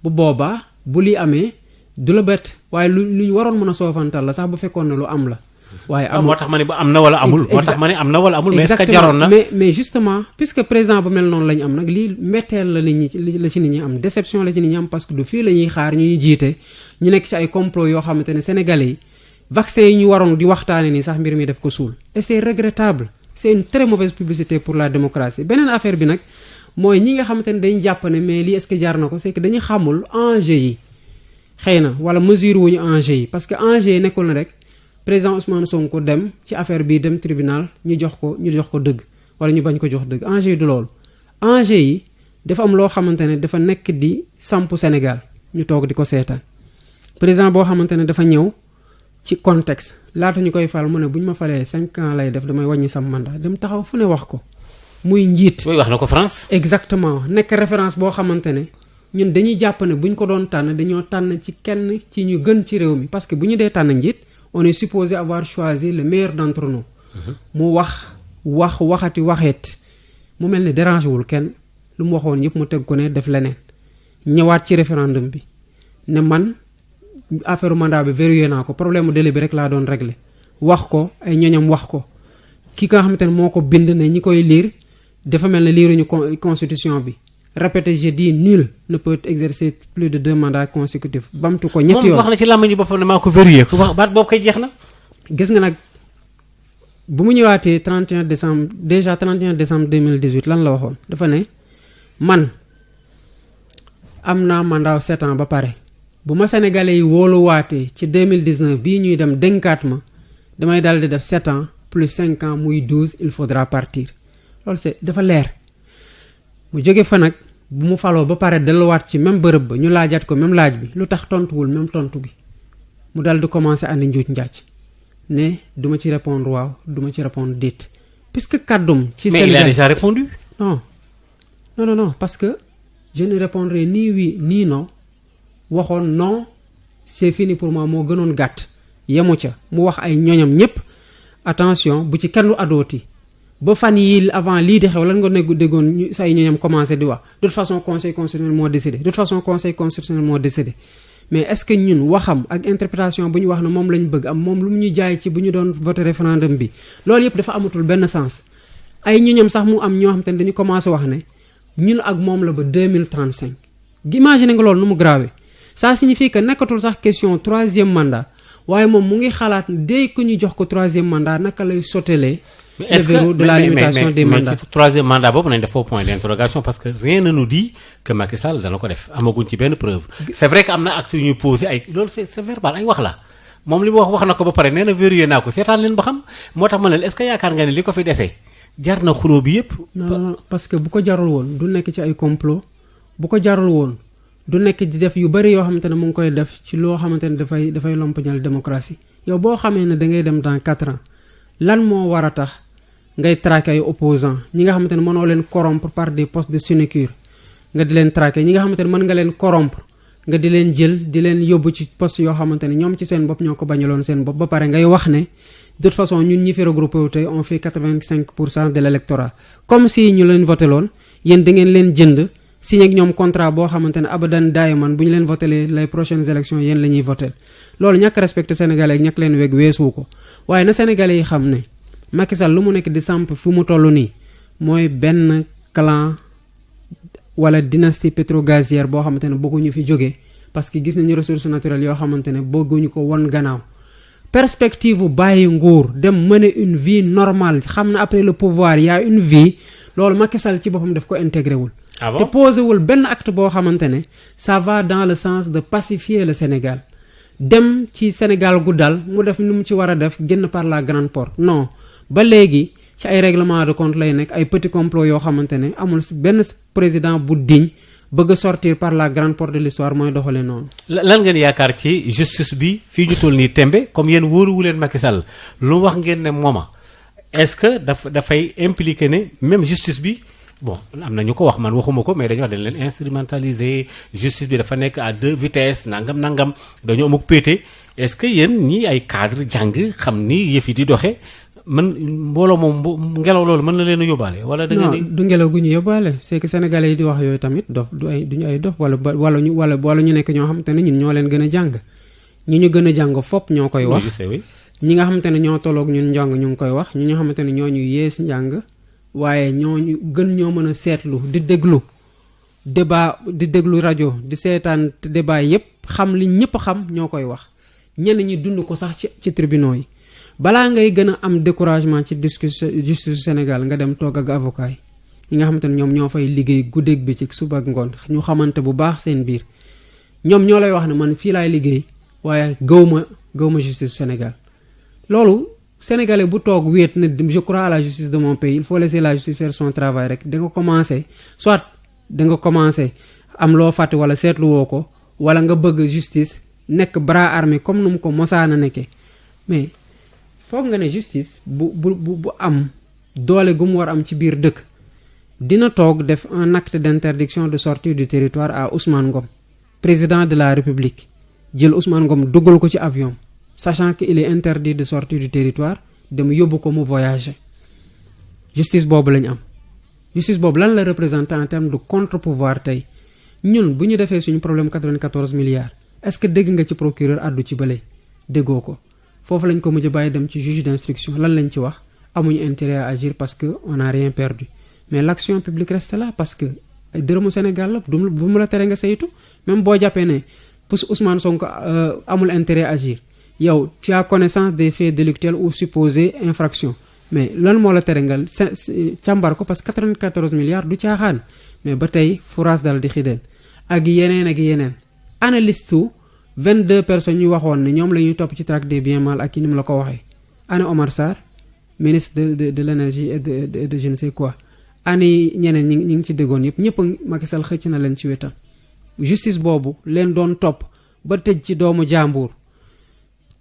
bu boobaa bu li amee du la bett waaye lu ñu waroon mën a soofantal la sax bu fekkoon ne lu am la. waaye amul moo tax ma ne am na wala amul. moo tax ma ne am na wala amul. mais est-ce que jaroon na mais justement puisque président bu mel noonu la ñu am nag lii mbetteel la nit ñi la ci nit ñi am déception la ci nit ñi am parce que du fii la ñuy xaar ñuy jiite ñu nekk ci ay complot yoo xamante ne sénégalais yi. vaccin yi ñu waroon di waxtaane nii sax mbir mi def ko suul et c'est regrettable c'est une très mauvaise publicité pour la démocratie beneen affaire bi nag mooy ñi nga xamante ne dañ jàpp ne mais lii est-ce que jar na ko c'est que dañu xamul enjeu yi xëy na wala mesure wuñu enjeu yi parce que enjeu yi nekkul na rek président Ousmane Sonko dem ci affaire bii dem tribunal ñu jox ko dëgg wala ñu bañ ko jox dëgg enjeu yi du loolu enjeu yi dafa am loo xamante ne dafa nekk di sampu Sénégal ñu toog di ko seetaan président boo xamante ne dafa ñëw ci contexte laata ñu koy fal mu ne bu ñu ma falee 5 ans lay def damay wàññi sam mandat dem taxaw fu ne wax ko muy njiit. oui wax na ko France. exactement nekk référence boo xamante ne ñun dañuy jàpp ne bu ñu ko doon tànn dañoo tànn ci kenn ci ñu gën ci réew mi parce que bu ñu dee tànn njiit on est supposé avoir choisi le meilleur d'entre nous. mu waxati waxeet mu mel ne dérangé wul kenn lu mu waxoon yëpp mu teg ko ne def leneen ñëwaat ci référendum bi ne man affaire mandat bi verrouillé naa ko problème mu délai bi rek laa doon réglé wax ko ay ñoñam wax ko ki nga xamante ne moo ko bind ne ñi koy liir dafa mel ne liiruñu constitution bi répété je dis nul ne peut exercer plus de 2 mandats consécutifs bamtu ko ñetti yoon moom wax na ci làmmiñu boppam ne maa ko verrouillé ku wax baat boobu koy jeex na. gis nga nag bu mu ñëwaatee 31 décembre 2018 lan la waxoon dafa ne man am naa mandat 7 ans ba pare bu ma sénégalais yi wóoluwaatee ci 2019 bii ñuy dem dénkaat ma damay daal di def 7 ans plus 5 ans muy 12 il faudra partir loolu c'est dafa leer mu jóge fa nag bu mu faloo ba pare delluwaat ci même bërëb ba ñu laajaat ko même laaj bi lu tax tontuwul même tontu gi mu daal di commencer andi njuuj njaaj ne duma ci répondre waaw duma ci répondre déet puisque kàddum ci mais Sénégal il a déjà répondu. non parce que je ne répondrai ni oui ni non waxoon non c'est fini pour moi moo gënoon gàtt yemu ca mu wax ay ñoñam ñépp attention bu ci kenn adooti ba fan yi avant lii di xew lan nga déggoon ñu say ñoñam commencé di wax de toute façon conseil constitutionnel moo décidé mais est-ce que ñun waxam ak interprétation bu ñu wax ne moom lañ bëgg am moom lu mu ñu jaay ci bu ñu doon voter référendum bi loolu yëpp dafa amatul benn sens ay ñoñam sax mu am ñoo xam te ne dañu commencé wax ne ñun ak moom la ba 2035 imagine nga loolu nu mu grave ça signifie que nekkatul sax question 3e mandat waaye moom mu ngi xalaat dès que ñu jox ko 3e mandat naka lay sotelee le verrou de la limitation des mandats. mais ci 3e mandat boobu nañ def faux point d'interrogation parce que rien ne nous dit que Macky Sall dana ko def amaguñ ci benn preuve. c'est vrai que am na acte yu ñuy posé ay loolu c'est verbal ay wax la moom li mu wax na ko ba pare nee na verrouillé naa ko seetaan leen ba xam moo tax ma leen est-ce que yaakaar nga ne li ko fi desee jar na xuloo bi yépp. non parce que bu ko jarul woon du nekk ci ay complot bu ko jarul woon du nekk di def yu bari yoo xamante ne mu ngi koy def ci loo xamante ne dafay lompañal démocratie yow boo xamee ne da ngay dem dans 4 ans lan moo war a tax ngay traquer ay opposants ñi nga xamante ne mënoo leen corrompre par des postes de sinécure nga di leen traquer ñi nga xamante ne mën nga leen corrompre nga di leen jël di leen yóbbu ci poste yoo xamante ne ñoom ci seen bopp ñoo ko bañaloon seen bopp ba pare ngay wax ne de toute façon ñun ñi fi regroupé wu tey on fait 85% de l'électorat comme si ñu leen voté loon yéen da ngeen leen jënd signé ak ñoom contrat boo xamante ne abadan daayiman bu ñu leen voté les prochaines élections yéen la ñuy voté loolu ñàkk respecté sénégalais ak ñàkk leen weg weesu ko waaye na sénégalais yi xam ne Macky Sall lu mu nekk di samp fu mu toll nii mooy benn clan wala dynastie pétro-gazière boo xamante ne bëgguñu fi jóge parce que gis nañu ressources naturelles yoo xamante ne bëgguñu ko won gannaaw perspective bu bàyyi nguur dem mener une vie normale xam na après le pouvoir y a une vie loolu Macky Sall ci boppam daf ko intégré wul. Ah bon? te posé wul benn acte boo xamante ne ça va dans le sens de pacifier le Sénégal dem ci Sénégal gu dal mu def nu mu ci war a def génn par la grande porte non ba léegi ci ay règlement de compte lay nekk ay petit complot yoo xamante ne amul benn président bu digne bëgg a sortir par la grande porte de l'histoire mooy doxalee noonu. lan ngeen yaakaar ci justice bi fii ñu toll nii tembe comme yéen wóoruwu leen Macky Sall lu wax ngeen ne mooma est-ce que dafay impliquer ne même justice bi bon am na ñu ko wax man waxuma ko mais dañu wax dañ leen instrumentaliser justice bi dafa nekk à 2 vitesses nangam dañu amuk péete est-ce que yéen ñi ay cadre jàng xam ni yëf yi di doxe man mbooloo moom ngelaw loolu mën na leen a yóbbaale wala da ngeen non du ngelaw gu ñu yóbbaale c'est que sénégalais yi di wax yooyu tamit dof duñu ay dof wala ñu nekk ñoo xamante ne ñun ñoo leen gën a jàng ñu gën a jàng fopp ñoo koy wax ñi nga xamante ne ñoo tolloog ñun njàng ñu ngi koy wax ñi nga xamante ne ñoo ñu yees njàng waaye ñooñu gën ñoo mën a seetlu di déglu débat di déglu rajo di seetaan débat yépp xam li ñëpp xam ñoo koy wax ñenn ñi dund ko sax ci tribunaux yi balaa ngay gën a am découragement ci justice Sénégal nga dem toog ak avocat yi ñi nga xamante ne ñoom ñoo fay liggéey guddeeg bëccëg suba ak ngoon ñu xamante bu baax seen biir ñoom ñoo lay wax ne man fii laay liggéey waaye gëwma justice Sénégal loolu sénégalais bu toog wéet ne je crois à la justice de mon pays il faut laisser la justice faire son travail rek da nga commencé soit da nga commencé am loo fàtte wala seetlu woo ko wala nga bëgg justice nekk bras armé comme nu mu ko mosaana nekkee mais foog nga ne justice bu am doole gu mu war am ci biir dëkk dina toog def un acte d'interdiction de sortie du territoire à Ousmane Ngom président de la République jël Ousmane Ngom dugal ko ci avion sachant qu'il est interdit de sortir du territoire dem yóbbu ko mu voyager justice boobu lañu am justice boobu lan la représenter en termes de contre-pouvoir tey ñun bu ñu defee suñu problème 94 milliards est-ce que dégg nga ci procureur addu ci bële déggoo ko foofu lañ ko mujj bàyyi dem ci juge d'instruction lan lañ ci wax amuñu intérêt à agir parce que on n'a rien perdu mais l'action publique reste là parce que ay dërëmu Sénégal la bu mu la tere nga saytu même boo jàppee ne pour Ousmane Sonko amul intérêt à agir yow tu as connaissance des faits délictuels ou supposés infractions mais lan moo la tere nga càmbar ko parce que 94 milliards du caaxaan mais ba tey furaas dal di xideen ak yeneen analyste 22 personnes ñu waxoon ne ñoom la ñuy topp ci traque des biens mal acquis ni mu la ko waxee ana Omar Sarr ministre de l'énergie et de je ne sais quoi ani ñeneen ñi ngi ci déggoon ñëpp Macky Sall xëcc na leen ci wetam justice boobu leen doon topp ba tëj ci doomu jàmbur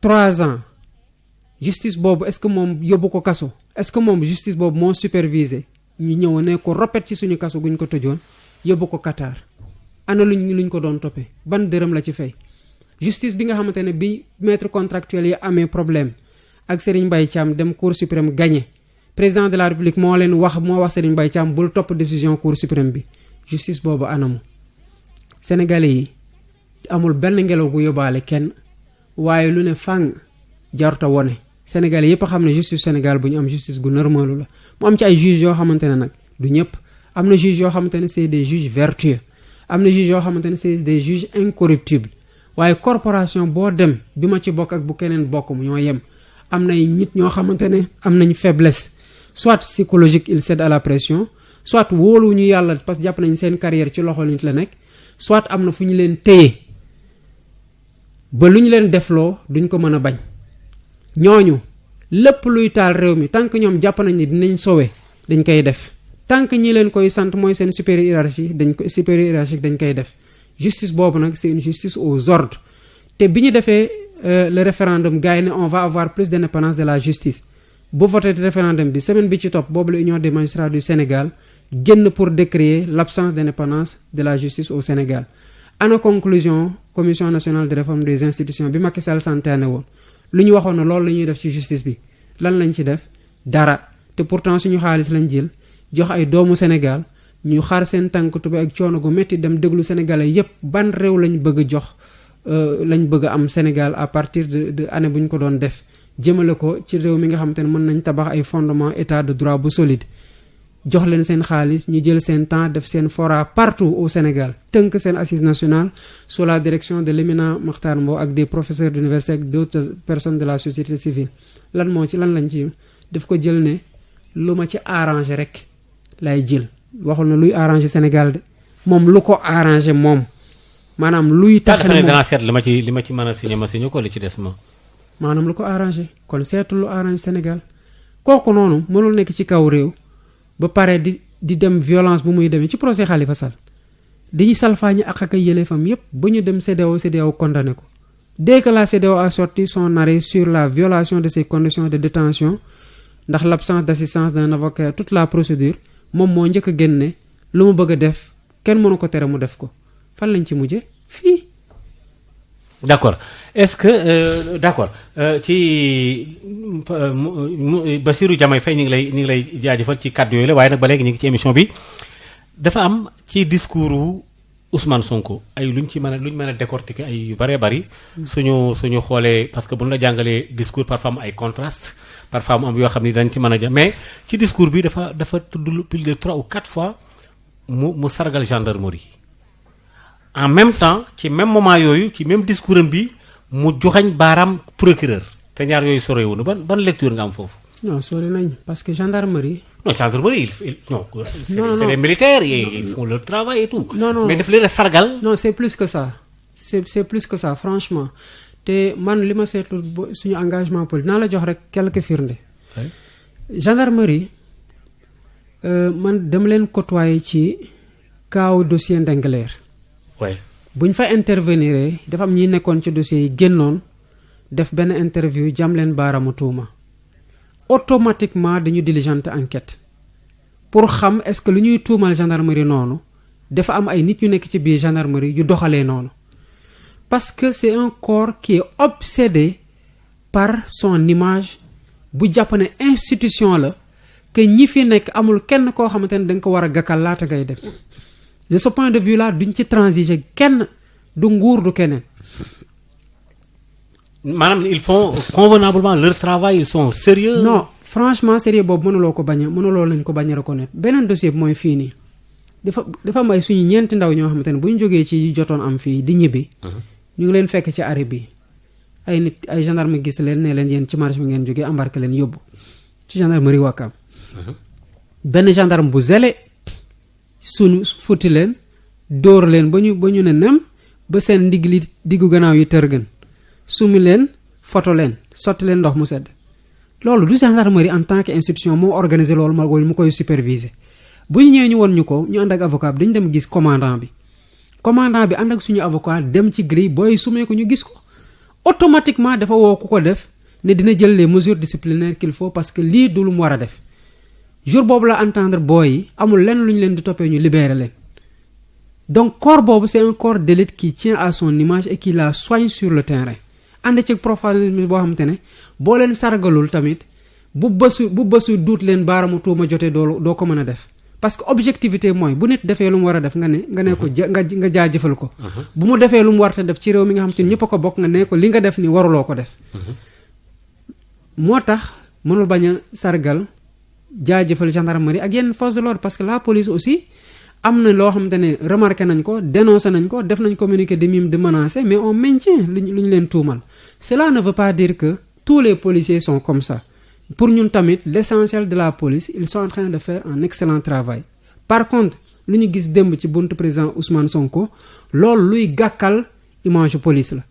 3 ans justice boobu est-ce que moom yóbbu ko kaso est-ce que moom justice boobu moo supervisé ñu ñëw ne ko ropet ci suñu kaso guñ ko tëjoon yóbbu ko Qatar ana luñ ko doon toppee ban dërëm la ci fay justice bi nga xamante ne bi maître contractuel yi amee problème ak Serigne Mbaye Thiam dem cour suprême gagné président de la République moo wax Serigne Mbaye Thiam bul topp décision cour suprême bi justice boobu anamu sénégalais yi amul benn ngelaw gu yóbbaale kenn waaye lu ne fàng jarta wone sénégalais yépp a xam ne justice Sénégal bu ñu am justice gu normalu la mu am ci ay juges yoo xamante ne nag du ñëpp am na juges yoo xamante ne c'est des juges vertueux am na juges yoo xamante ne c'est des juges incorruptibles waaye corporation boo dem bi ma ci bokk ak bu keneen bokk mu ñoo yem am na nit ñoo xamante ne am nañ faiblesse soit psychologique ils cèdent à la pression soit wóolu ñu yàlla parce que jàpp nañ seen carrière ci loxo nit la nekk soit am na fu ñu leen téye ba lu ñu leen defloo duñ ko mën a bañ ñooñu lépp luy taal réew mi tant que ñoom jàpp nañ ni dinañ sowe dañ koy def tant que ñi leen koy sant mooy seen supérieur hiérarchique dañ koy def justice boobu nag c'est une justice aux ordres te bi ñu defee le référendum gars yi ne on va avoir plus d'indépendance de la justice bu voté référendum bi semaine bi ci topp boobu la Union des magistrats du Sénégal génn pour décrier l'absence d'indépendance de la justice au Sénégal ana conclusion commission nationale de réforme des institutions bi Macky Sall santaane woon lu ñu waxoon na loolu la ñuy def ci justice bi lan lañ ci def dara te pourtant suñu xaalis lañ jël jox ay doomu Sénégal ñu xaar seen tànk tubé ak coono gu métti dem déglu sénégalais yépp ban réew lañ bëgg a jox lañ bëgg a am Sénégal à partir de année bu ñu ko doon def jëmale ko ci réew mi nga xamante ne mën nañ tabax ay fondement état de droit bu solide jox leen seen xaalis ñu jël seen temps def seen fora partout au Sénégal tënk seen assise nationale sous la direction de l'éminent Makhtar Mbow ak des professeurs d'université ak d'autres personnes de la société civile lan lañ ci daf ko jël ne lu ma ci arrangé rek lay jël waxul na luy arrangé Sénégal de moom lu ko arrangé moom maanaam luy tax ne danaa seet li ma ci mën a signé ma signé ko li ci des ma maanaam lu ko arrangé kon seetul lu arrangé Sénégal kooku noonu mënul nekk ci kaw réew ba pare di dem violence bu muy demee ci procès Khalifa Sall dañuy salfaañi ak yëleefam yépp ba ñu dem CEDEAO condamné ko dès que la CEDEAO a sorti son arrêt sur la violation de ses conditions de détention ndax l'absence d'assistance d'un avocat toute la procédure moom moo njëkk a génne lu mu bëgg a def kenn mënu ko tere mu def ko fan lañ ci mujje fii. d'accord est-ce que d'accord ci Bassirou Diomaye Faye ñu ngi lay jaajëfal ci kàddu yooyu la waaye nag ba léegi ñu ngi ci émission bi dafa am ci discours Ousmane Sonko ay luñ mën a décortiquer ay yu bëree bëri suñu xoolee parce que bu ñu la jàngalee discours parfois am ay contraste parfois mu am yoo xam ni dañ ci mën a jàpp mais ci discours bi dafa tudd plus de 3 ou 4 fois mu sargal gendarmerie en même temps ci même moment yooyu ci même discours am bi mu joxañ baaraam procureur te ñaar yooyu sorewuñu ban lecture nga am foofu. non sori nañ parce que gendarmerie non gendarmerie non c'est les militaires ils font leur travail et tout. non mais daf leen a sargal. non c'est plus que ça c'est plus que ça franchement te man li ma seetlu suñu engagement politique naa la jox rek quelques firnde. gendarmerie man dama leen côtoyer ci kaaw dossier Ndingler. buñ fa intervenir dafa am ñi nekkoon ci dossier yi génnoon def benn interview jam leen baaramu tuuma automatiquement dañu diligenter enquête pour xam est-ce que lu ñuy tuumal gendarmerie noonu dafa am ay nit ñu nekk ci biir gendarmerie yu doxalee noonu parce que c'est un corps qui est obsédé par son image bu jàpp ne institution la que ñi fi nekk amul kenn koo xamante ne da nga ko war a gàkkal laata ngay dem de ce point de vue là duñ ci transiger kenn du nguur du keneen. maanaam ils font convenablement leur travail ils sont sérieux. non franchement sérieux boobu mënuloo lañ ko bañ a reconnaître beneen dossier bi mooy fii nii dafa am ay suñu ñeenti ndaw ñoo xamante ne bu ñu jógee ci jotoon am fii di ñibbi. ñu ngi leen fekk ci arrêt bi ay nit ay gendarme gis leen ne leen yéen ci marché bi ngeen jógee embarqué leen yóbbu ci gendarmerie Ouakam. benn gendarme bu zélé suñu futti leen dóor leen ba ñu ne nem ba seen ndigg li diggu gannaaw yi tërgën sumi leen photo leen sotti leen ndox mu sedd loolu du gendarmerie en tant que institution moo organisé loolu mu koy superviser bu ñu ñëwee ñu won ñu ko ñu ànd ak avocat bi dañu dem gis commandant bi ànd ak suñu avocat dem ci grille booy sumee ko ñu gis ko automatiquement dafa woo ku ko def ne dina jël les mesures disciplinaires qu'il faut parce que lii du lu mu war a def jour boobu la entendre booy yi amul lenn lu ñu leen di toppee ñu libérer leen donc corps boobu c'est un corps d'élite qui tient à son image et qui la soigne sur le terrain ànd ci professionnalisme boo xamante ne boo leen sargalul tamit bu bësu duut leen baaramu tuuma jotee doo ko mën a def parce que objectivité mooy bu nit defee lu mu war a def nga ne ko nga jaajëfal ko bu mu defee lu mu war a def ci réew mi nga xam te ñëpp a ko bokk nga ne ko li nga def ni waruloo ko def moo tax mënul bañ a sargal jaajëfal gendarmerie ak yenn force de l'ordre parce que la police aussi am na loo xamante ne remarqué nañ ko dénoncé nañ ko def nañ communiqué de mime de menacer mais on maintient lu ñu leen tuumal cela ne veut pas dire que tous les policiers sont comme ça pour ñun tamit l'essentiel de la police ils sont en train de faire un excellent travail par contre lu ñu gis démb ci buntu président Ousmane Sonko loolu luy gàkkal image police la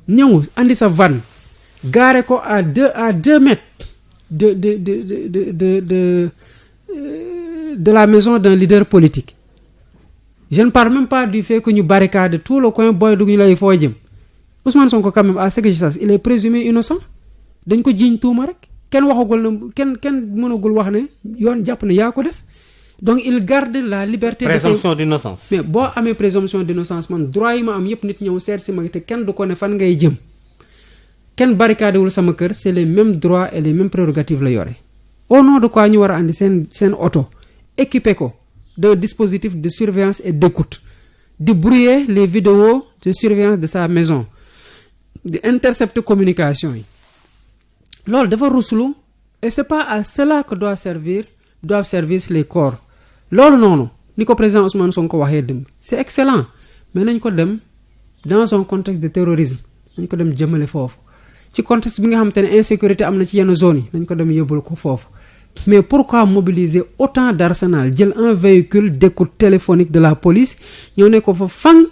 ñëw andi sa van gaare ko à 2 mètres de la maison d'un leader politique je ne parle même pas du fait que ñu barricade tout le coin booy dugg ñu lay foo jëm Ousmane Sonko quand même à ce que je sache il est présumé innocent dañ ko jiiñ tuuma rek kenn waxagul na kenn mënagul wax ne yoon jàpp ne yaa ko def donc il garde la liberté présomption d'innocence mais boo amee présomption d'innocence man droit yi ma am yépp nit ñëw seet si ma te kenn du ko ne fan ngay jëm kenn barricade wul sama kër c'est les mêmes droits et les mêmes prérogatives la yore au nom de quoi ñu war a andi seen auto équipé ko de dispositifs de surveillance et d'écoute de brouiller les vidéos de surveillance de sa maison de intercepter communication yi loolu dafa ruslu et c'est pas à cela que doivent servir les corps loolu noonu ni ko président Ousmane Sonko waxee dem c'est excellent mais nañ ko dem dans un contexte de terrorisme nañ ko dem jëmale foofu ci contexte bi nga xamante ne insécurité am na ci yenn zones yi nañ ko dem yóbbul ko foofu mais pourquoi mobiliser autant d'arsenal jël un véhicule d'écoute téléphonique de la police ñoo ne ko fa fan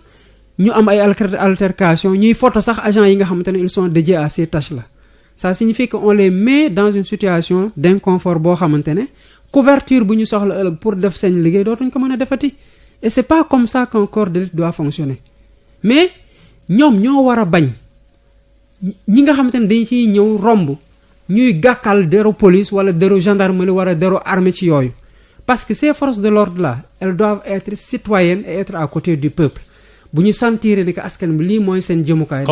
ñu am ay altercation ñuy photo sax agents yi nga xamante ne ils sont dédiés à ces tâches là ça signifie que on les met dans une situation d'inconfort boo xamante ne couverture bu ñu soxla ëllëg pour def seen liggéey dootuñ ko mën a defati et c'est pas comme ça qu'un corps d'élite doit fonctionner mais ñoom ñoo war a bañ ñi nga xamante ne dañ ciy ñëw romb ñuy gàkkal deru police wala deru gendarmerie wala deru armée ci yooyu parce que ces forces de l'ordre là elles doivent être citoyennes et être à côté du peuple bu ñu sentir ni que askan bi lii mooy seen jëmukaay.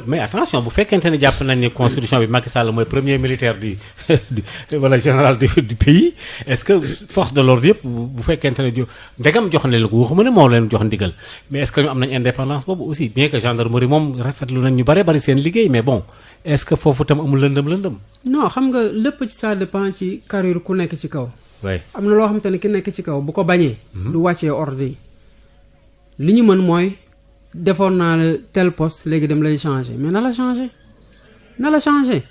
mais attention bu fekkente ne jàpp nañ ne constitution bi Macky Sall mooy premier militaire du wala général du pays est-ce que force de l'ordre yëpp bu fekkente ne ndegam jox nañ la ko waxuma ne moo leen jox ndigal mais est-ce que ñu am nañ indépendance boobu aussi bien que gendarmerie moom rafetlu nañ ñu bari seen liggéey mais bon est-ce que foofu tam amul lëndëm. non xam nga lépp ci ça dépend ci carrière ku nekk ci kaw. oui am na loo xamante ne ki nekk ci kaw bu ko bañee. du wàccee ordre yi. li ñu mën mooy defoon naa la tel poste léegi dem lay changer mais na la changer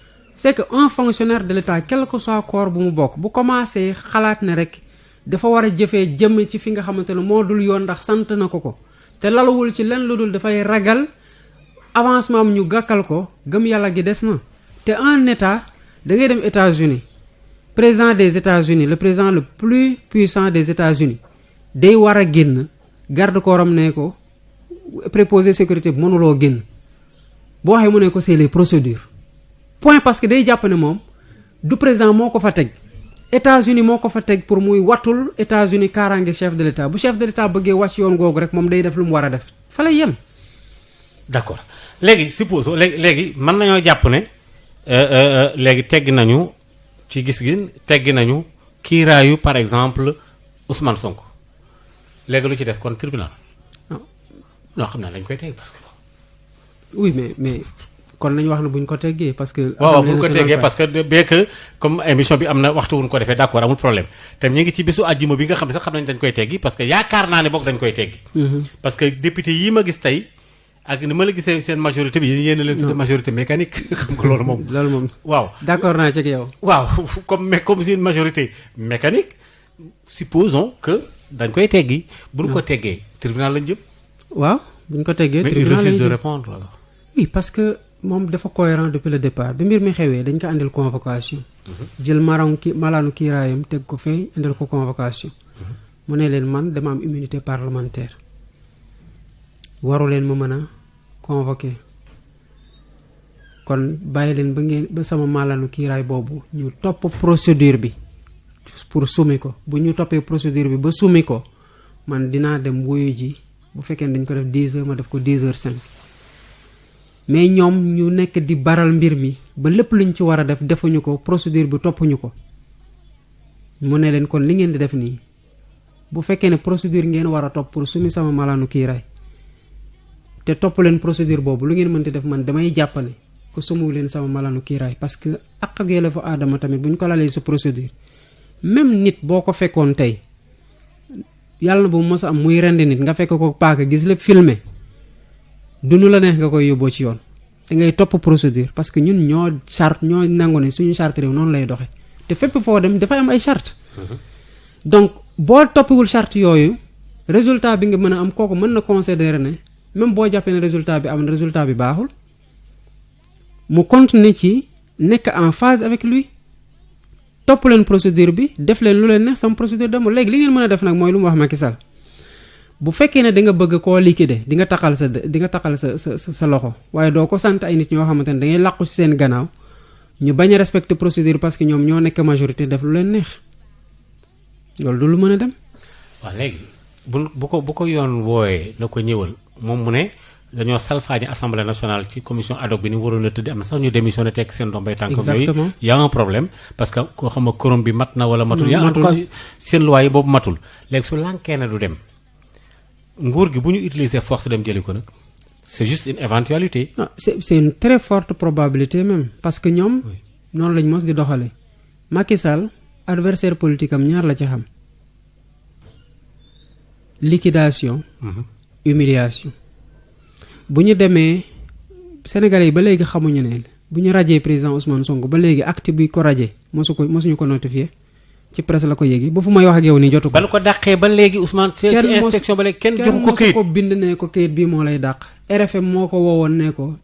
c'est que un fonctionnaire de l'État quel que soit corps bu mu bokk bu commencé xalaat ne rek dafa war a jëfee jëm ci fi nga xamante ne moo dul yoon ndax sant na ko te lalawul ci lenn lu dul dafay ragal avancement am ñu gàkkal ko gëm yàlla gi des na te un État da ngay dem États-Unis président des États-Unis le président le plus puissant des États-Unis day war a génn garde corps am ne ko préposé sécurité bi mënuloo génn boo waxee mu ne ko c'est les procédures point parce que day jàpp ne moom du président moo ko fa teg États-Unis moo ko fa teg pour muy wattul États-Unis kaaraange chef de l'État bu chef de l'État bëggee wàcc yoon googu rek moom day def lu mu war a def fa lay yem. d'accord léegi suppose léegi mën nañoo jàpp ne léegi teggi nañu ci gis-gis teggi nañu kiiraayu par exemple Ousmane Sonko léegi lu ci des kon tribunal. non xam naa dañ koy teg parce que. oui mais kon nañu wax ne buñ ko teggee parce que. waaw buñ ko teggee parce que bien que comme émission bi am na waxtu wuñ ko defee d'accord amul problème te ñu ngi ci bisu àjjuma bi nga xam ne sax xam nañ dañ koy teggi parce que yaakaar naa ne boog dañ koy teggi. parce que député yi ma gis tey ak ni ma la gisee seen majorité bi yéen a leen tuddee majorité mécanique xam nga loolu moom. loolu moom waaw d'accord naa ci ak yow. waaw comme c'est une majorité mécanique supposons que dañ koy teggi buñ ko teggee tribunal lañ jëm. waaw buñ ko teggee tribunal lañ jëm mais il refuse de répondre alors. oui parce que. moom dafa cohérent depuis le départ bi mbir mi xewee dañ ko andil convocation jël malaanu kiiraayam teg ko fee andil ko convocation mu ne leen man dama am immunité parlementaire waru leen ma mën a convoquer kon bàyyi leen ba sama malaanu kiiraay boobu ñu topp procédure bi pour summi ko bu ñu toppee procédure bi ba summi ko man dinaa dem wuyu ji bu fekkee dañ ko def 10 heures ma def ko 10h05 mais ñoom ñu nekk di baral mbir mi ba lépp luñ ci war a def defuñu ko procédure bi toppuñu ko mu ne leen kon li ngeen di def nii bu fekkee ne procédure ngeen war a topp pour sumi sama malaanu kiiraay te topp leen procédure boobu lu ngeen mënti def man damay jàpp ne ko sumuwu leen sama malaanu kiiraay parce que ak yelleefu aadama tamit bu ñu ko lalee sa procédure même nit boo ko fekkoon tey yàlla na bu mos a am muy rendi nit nga fekk ko paaka gis lépp filmé du nu la neex nga koy yóbboo ci yoon te ngay topp procédure parce que ñun ñoo nangu ne suñu charte réew noonu lay doxe te fépp foo dem dafay am ay charte donc boo toppiwul charte yooyu résultat bi nga mën a am kooku mën na considérer ne même boo jàppee ne résultat bi am na résultat bi baaxul mu continuer ci nekk en phase avec lui topp leen procédure bi def leen lu leen neex sama procédure demul léegi li ngeen mën a def nag mooy lu mu wax Macky Sall bu fekkee ne da nga bëgg koo liquider di nga taxal sa loxo waaye doo ko sant ay nit ñoo xamante ne da ngay làqu ci seen gannaaw ñu bañ a respecter procédure parce que ñoom ñoo nekk majorité def lu leen neex loolu du lu mën a dem. waaw léegi bu ko yoon wooyee na ko ñëwal moom mu ne dañoo salfaañi assemblée nationale ci commission ad hoc bi ni waroon a tëdd am na sax ñu démissionné tekk seen ndombay tànk yooyu y a un problème parce que koo xam ne quorum bi mat na wala matul yaa en tout cas seen loi yi boobu matul léegi su lànkee ne du dem nguur gi bu ñu utiliser force dem jëli ko nag c'est juste une éventualité. non c'est une très forte probabilité même parce que ñoom noonu lañ mos di doxale Macky Sall adversaire politique am ñaar la ci xam liquidation humiliation bu ñu demee Sénégalais yi ba léegi xamuñu ne bu ñu rajee président Ousmane Sonko ba léegi acte bi ko rajee mosuñu ko notifié ci presse la ko yéegi ba fu may wax ak yow nii jotu ko. ba ko dàqee ba léegi Ousmane. ci inspection ba léegi kenn joxu ko kayit ko bind ne ko kayit bii moo lay dàq. RFM moo ko woowoon ne ko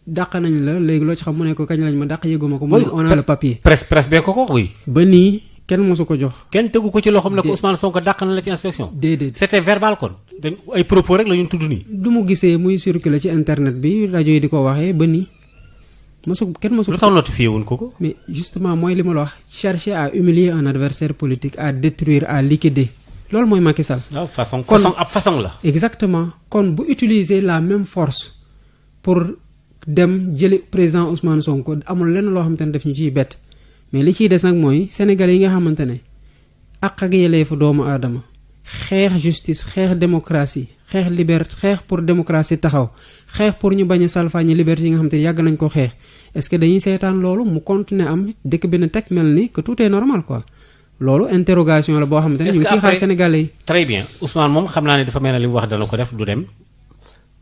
dàq nañ la léegi loo ci xam mu ne ko kañ lañ ma dàq yëguma ko. mu ne on a le papier. presse bee ko oui. ba nii kenn mosu ko jox. kenn tegu ko ci loxoom ne ko Ousmane Sonko dàq na la ci inspection. déedéet c'était verbal kon. dañ ay propos rek la ñu tudd nii. du mu gisee muy circuler ci internet bi rajo yi di ko waxee ba nii. kenn mosu lu tax notifié wuñ ko. mais justement mooy li ma la wax chercher à humilier un adversaire politique à détruire à liquider loolu mooy Macky Sall. waaw façon ab façon la. exactement kon bu utiliser la même force pour dem jëli président Ousmane Sonko amul lenn loo xamante ne daf ñu ciy bett mais li ciy des nag mooy Sénégalais yi nga xamante ne àq ak yelleefu doomu aadama xeex justice xeex démocratie xeex liberté xeex pour démocratie taxaw xeex pour ñu bañ a salfaañi liberté yi nga xamante ne yàgg nañ ko xeex. est-ce que dañuy seetaan loolu mu continuer am dëkk bi na teg mel ni que tout est normal quoi loolu interrogation la boo xamante ne ñu ngi ciy xaar Sénégalais yi. très bien Ousmane moom xam naa ne dafa mel ne li mu wax dana ko def du dem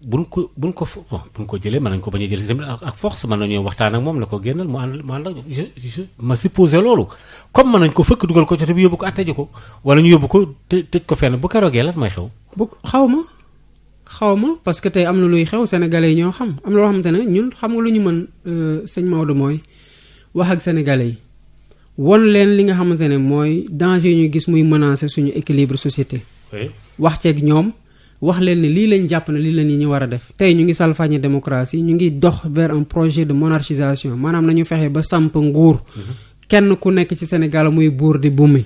buñ ko jëlee mën nañ ko bañ a jël si tamit ak force mën nañoo waxtaan ak moom ne ko génnal mu ànd ak ma supposé loolu comme mën nañ ko fëkk dugal ko ci bi yóbbu ko àtte ji ko wala ñu yóbbu ko tëj ko fenn bu keroogee lan mooy xew. bu xaw ma parce que tey am na luy xew sénégalais yi ñoo xam am na loo xamante ne ñun xam nga lu ñu mën sëñ Maodo mooy wax ak sénégalais yi won leen li nga xamante ne mooy danger yi ñu gis muy menacer suñu équilibre société. wax ceeg ñoom wax leen ne lii lañ jàpp ne lii la nit ñi war a def tey ñu ngi salfaañe démocratie ñu ngi dox vers un projet de monarchisation maanaam nañu fexe ba samp nguur. kenn ku nekk ci Sénégal muy buur di bumi.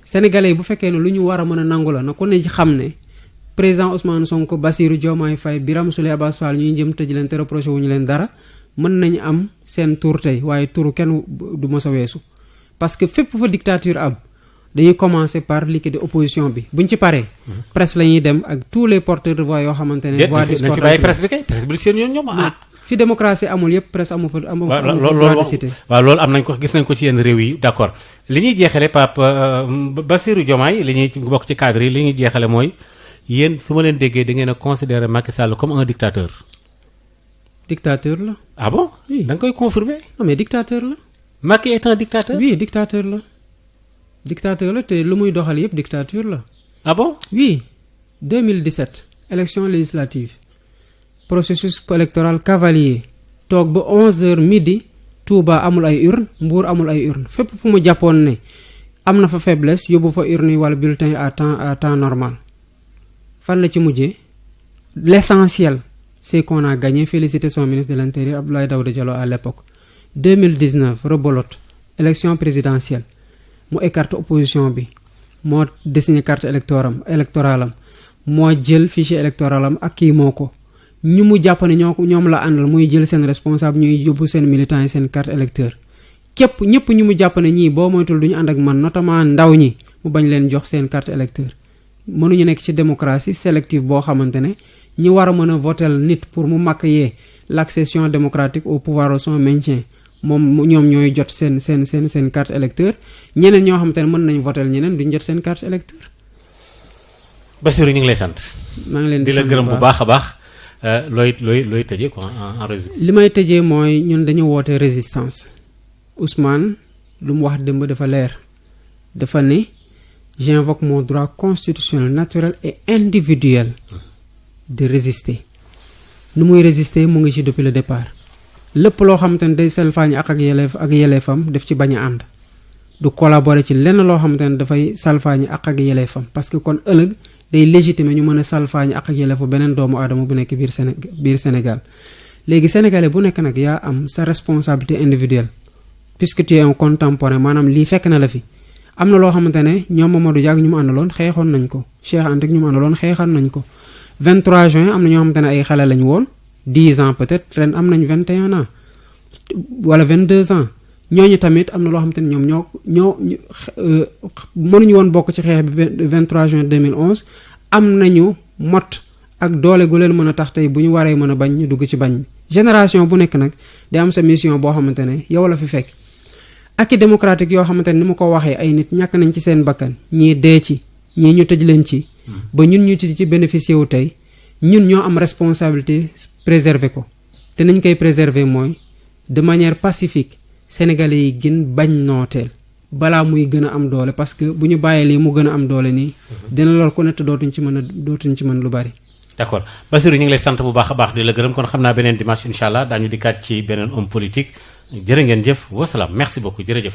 sénégalais yi bu fekkee ne lu ñu war a mën a nangu la na ko ne xam ne. président Ousmane Sonko Bassirou Diomaye Faye Birame Souleye Abass Fall ñuy jëm tëj leen te reproché wuñu leen dara mën nañu am seen tur tey waaye turu kenn du mës a weesu parce que fépp fa dictature am dañuy commencer par liquider opposition bi buñ ci paree presse la ñuy dem ak tous les porteurs de voix yoo xamante ne voix discordante ci bàyyi presse bi kay presse bi seen yoon ñoom fi démocratie amul yëpp presse amul fa amul waaw loolu am nañ ko gis nañ ko ci yenn réew yi d'accord li ñuy jeexale Pape Bassirou Diomaye li ñuy bokk ci cadre yi li ñuy jeexale mooy yéen su ma leen déggee da ngeen a considérer Macky Sall comme un dictateur. Dictateur la. Ah bon? Oui. Da nga koy confirmer? Non mais dictateur la. Macky est un dictateur? Oui, dictateur la. Dictateur la te lu muy doxal yëpp dictature la. Ah bon? Oui. 2017 élection législative processus électoral cavalier toog ba 11h midi Touba amul ay urne Mbour amul ay urne fépp fu mu jàppoon ne am na fa faiblesse yóbbu fa urne yi wala bulletin à temps normal. fan la ci mujjee l'essentiel c'est qu'on a gagné félicité son ministre de l'Intérieur Abdoulaye Daouda Diallo à l'époque 2019 rebolote élection présidentielle mu écarte opposition bi moo désigné carte électoralam moo jël fichier électoralam ak kii moo ko ñu mu jàpp ne ñoom la àndal muy jël seen responsable ñuy yóbbu seen militants yi seen carte électeur ñëpp ñu mu jàpp ne ñii boo moytul duñu ànd ak man notamment ndaw ñi mu bañ leen jox seen carte électeur mënuñu nekk ci démocratie sélective boo xamante ne ñi war a mën a votel nit pour mu maquiller l'accession démocratique au pouvoir au son maintien moom ñoom ñooy jot seen carte électeur ñeneen ñoo xamante ne mën nañu votel ñeneen duñu jot seen carte électeur. Bassirou ñu ngi lay sant. maa ngi leen di la gërëm bu baax a baax looy tëjee quoi en résumé. li may tëjee mooy ñun dañu woote résistance Ousmane lu mu wax démb dafa leer dafa ne. J'invoque mon droit constitutionnel naturel et individuel de résister nu muy résister mu ngi ci depuis le départ lépp loo xamante ne day salfaañi ak yelleefam def ci bañ a ànd du collaborer ci lenn loo xamante ne dafay salfaañi ak yelleefam parce que kon ëllëg day légitimer ñu mën a salfaañi ak yelleefu beneen doomu aadama bu nekk biir Sénégal léegi sénégalais bu nekk nag yaa am sa responsabilité individuelle puisque tu es un contemporain maanaam lii fekk na la fi. am na loo xamante ne ñoom Mamadou Diack ñu mu àndaloon xeexoon nañ ko Cheikh Anta ñu mu àndaloon xeexoon nañ ko 23 juin am na ñoo xamante ne ay xale lañ woon 10 ans peut-être ren am nañ 21 ans wala 22 ans ñooñu tamit am na loo xamante ne ñoom ñoo mënuñu woon bokk ci xeex bi 23 juin 2011 am nañu mot ak doole gu leen mën a tax tey bu ñu waree mën a bañ ñu dugg ci bañ bi génération bu nekk nag day am sa mission boo xamante ne yow la fi fekk. ak i démocratique yoo xamante ne ni ma ko waxee ay nit ñàkk nañ ci seen bakkan ñii dee ci ñii ñu tëj leen ci ba ñun ñu ci bénéficier wu tey ñun ñoo am responsabilité préserver ko te nañ koy préserver mooy de manière pacifique sénégalais yi gën bañ nooteel balaa muy gën a am doole parce que bu ñu bàyyee lii mu gën a am doole nii dina lool ku nekk dootuñ ci mën lu bari. D'accord Bassirou ñu ngi lay sant bu baax a baax di la gërëm kon xam naa beneen dimanche incha allah daañu dikkaat ci beneen homme politique jërë ngeen jëf wasalaam merci beaucoup jërëjëf.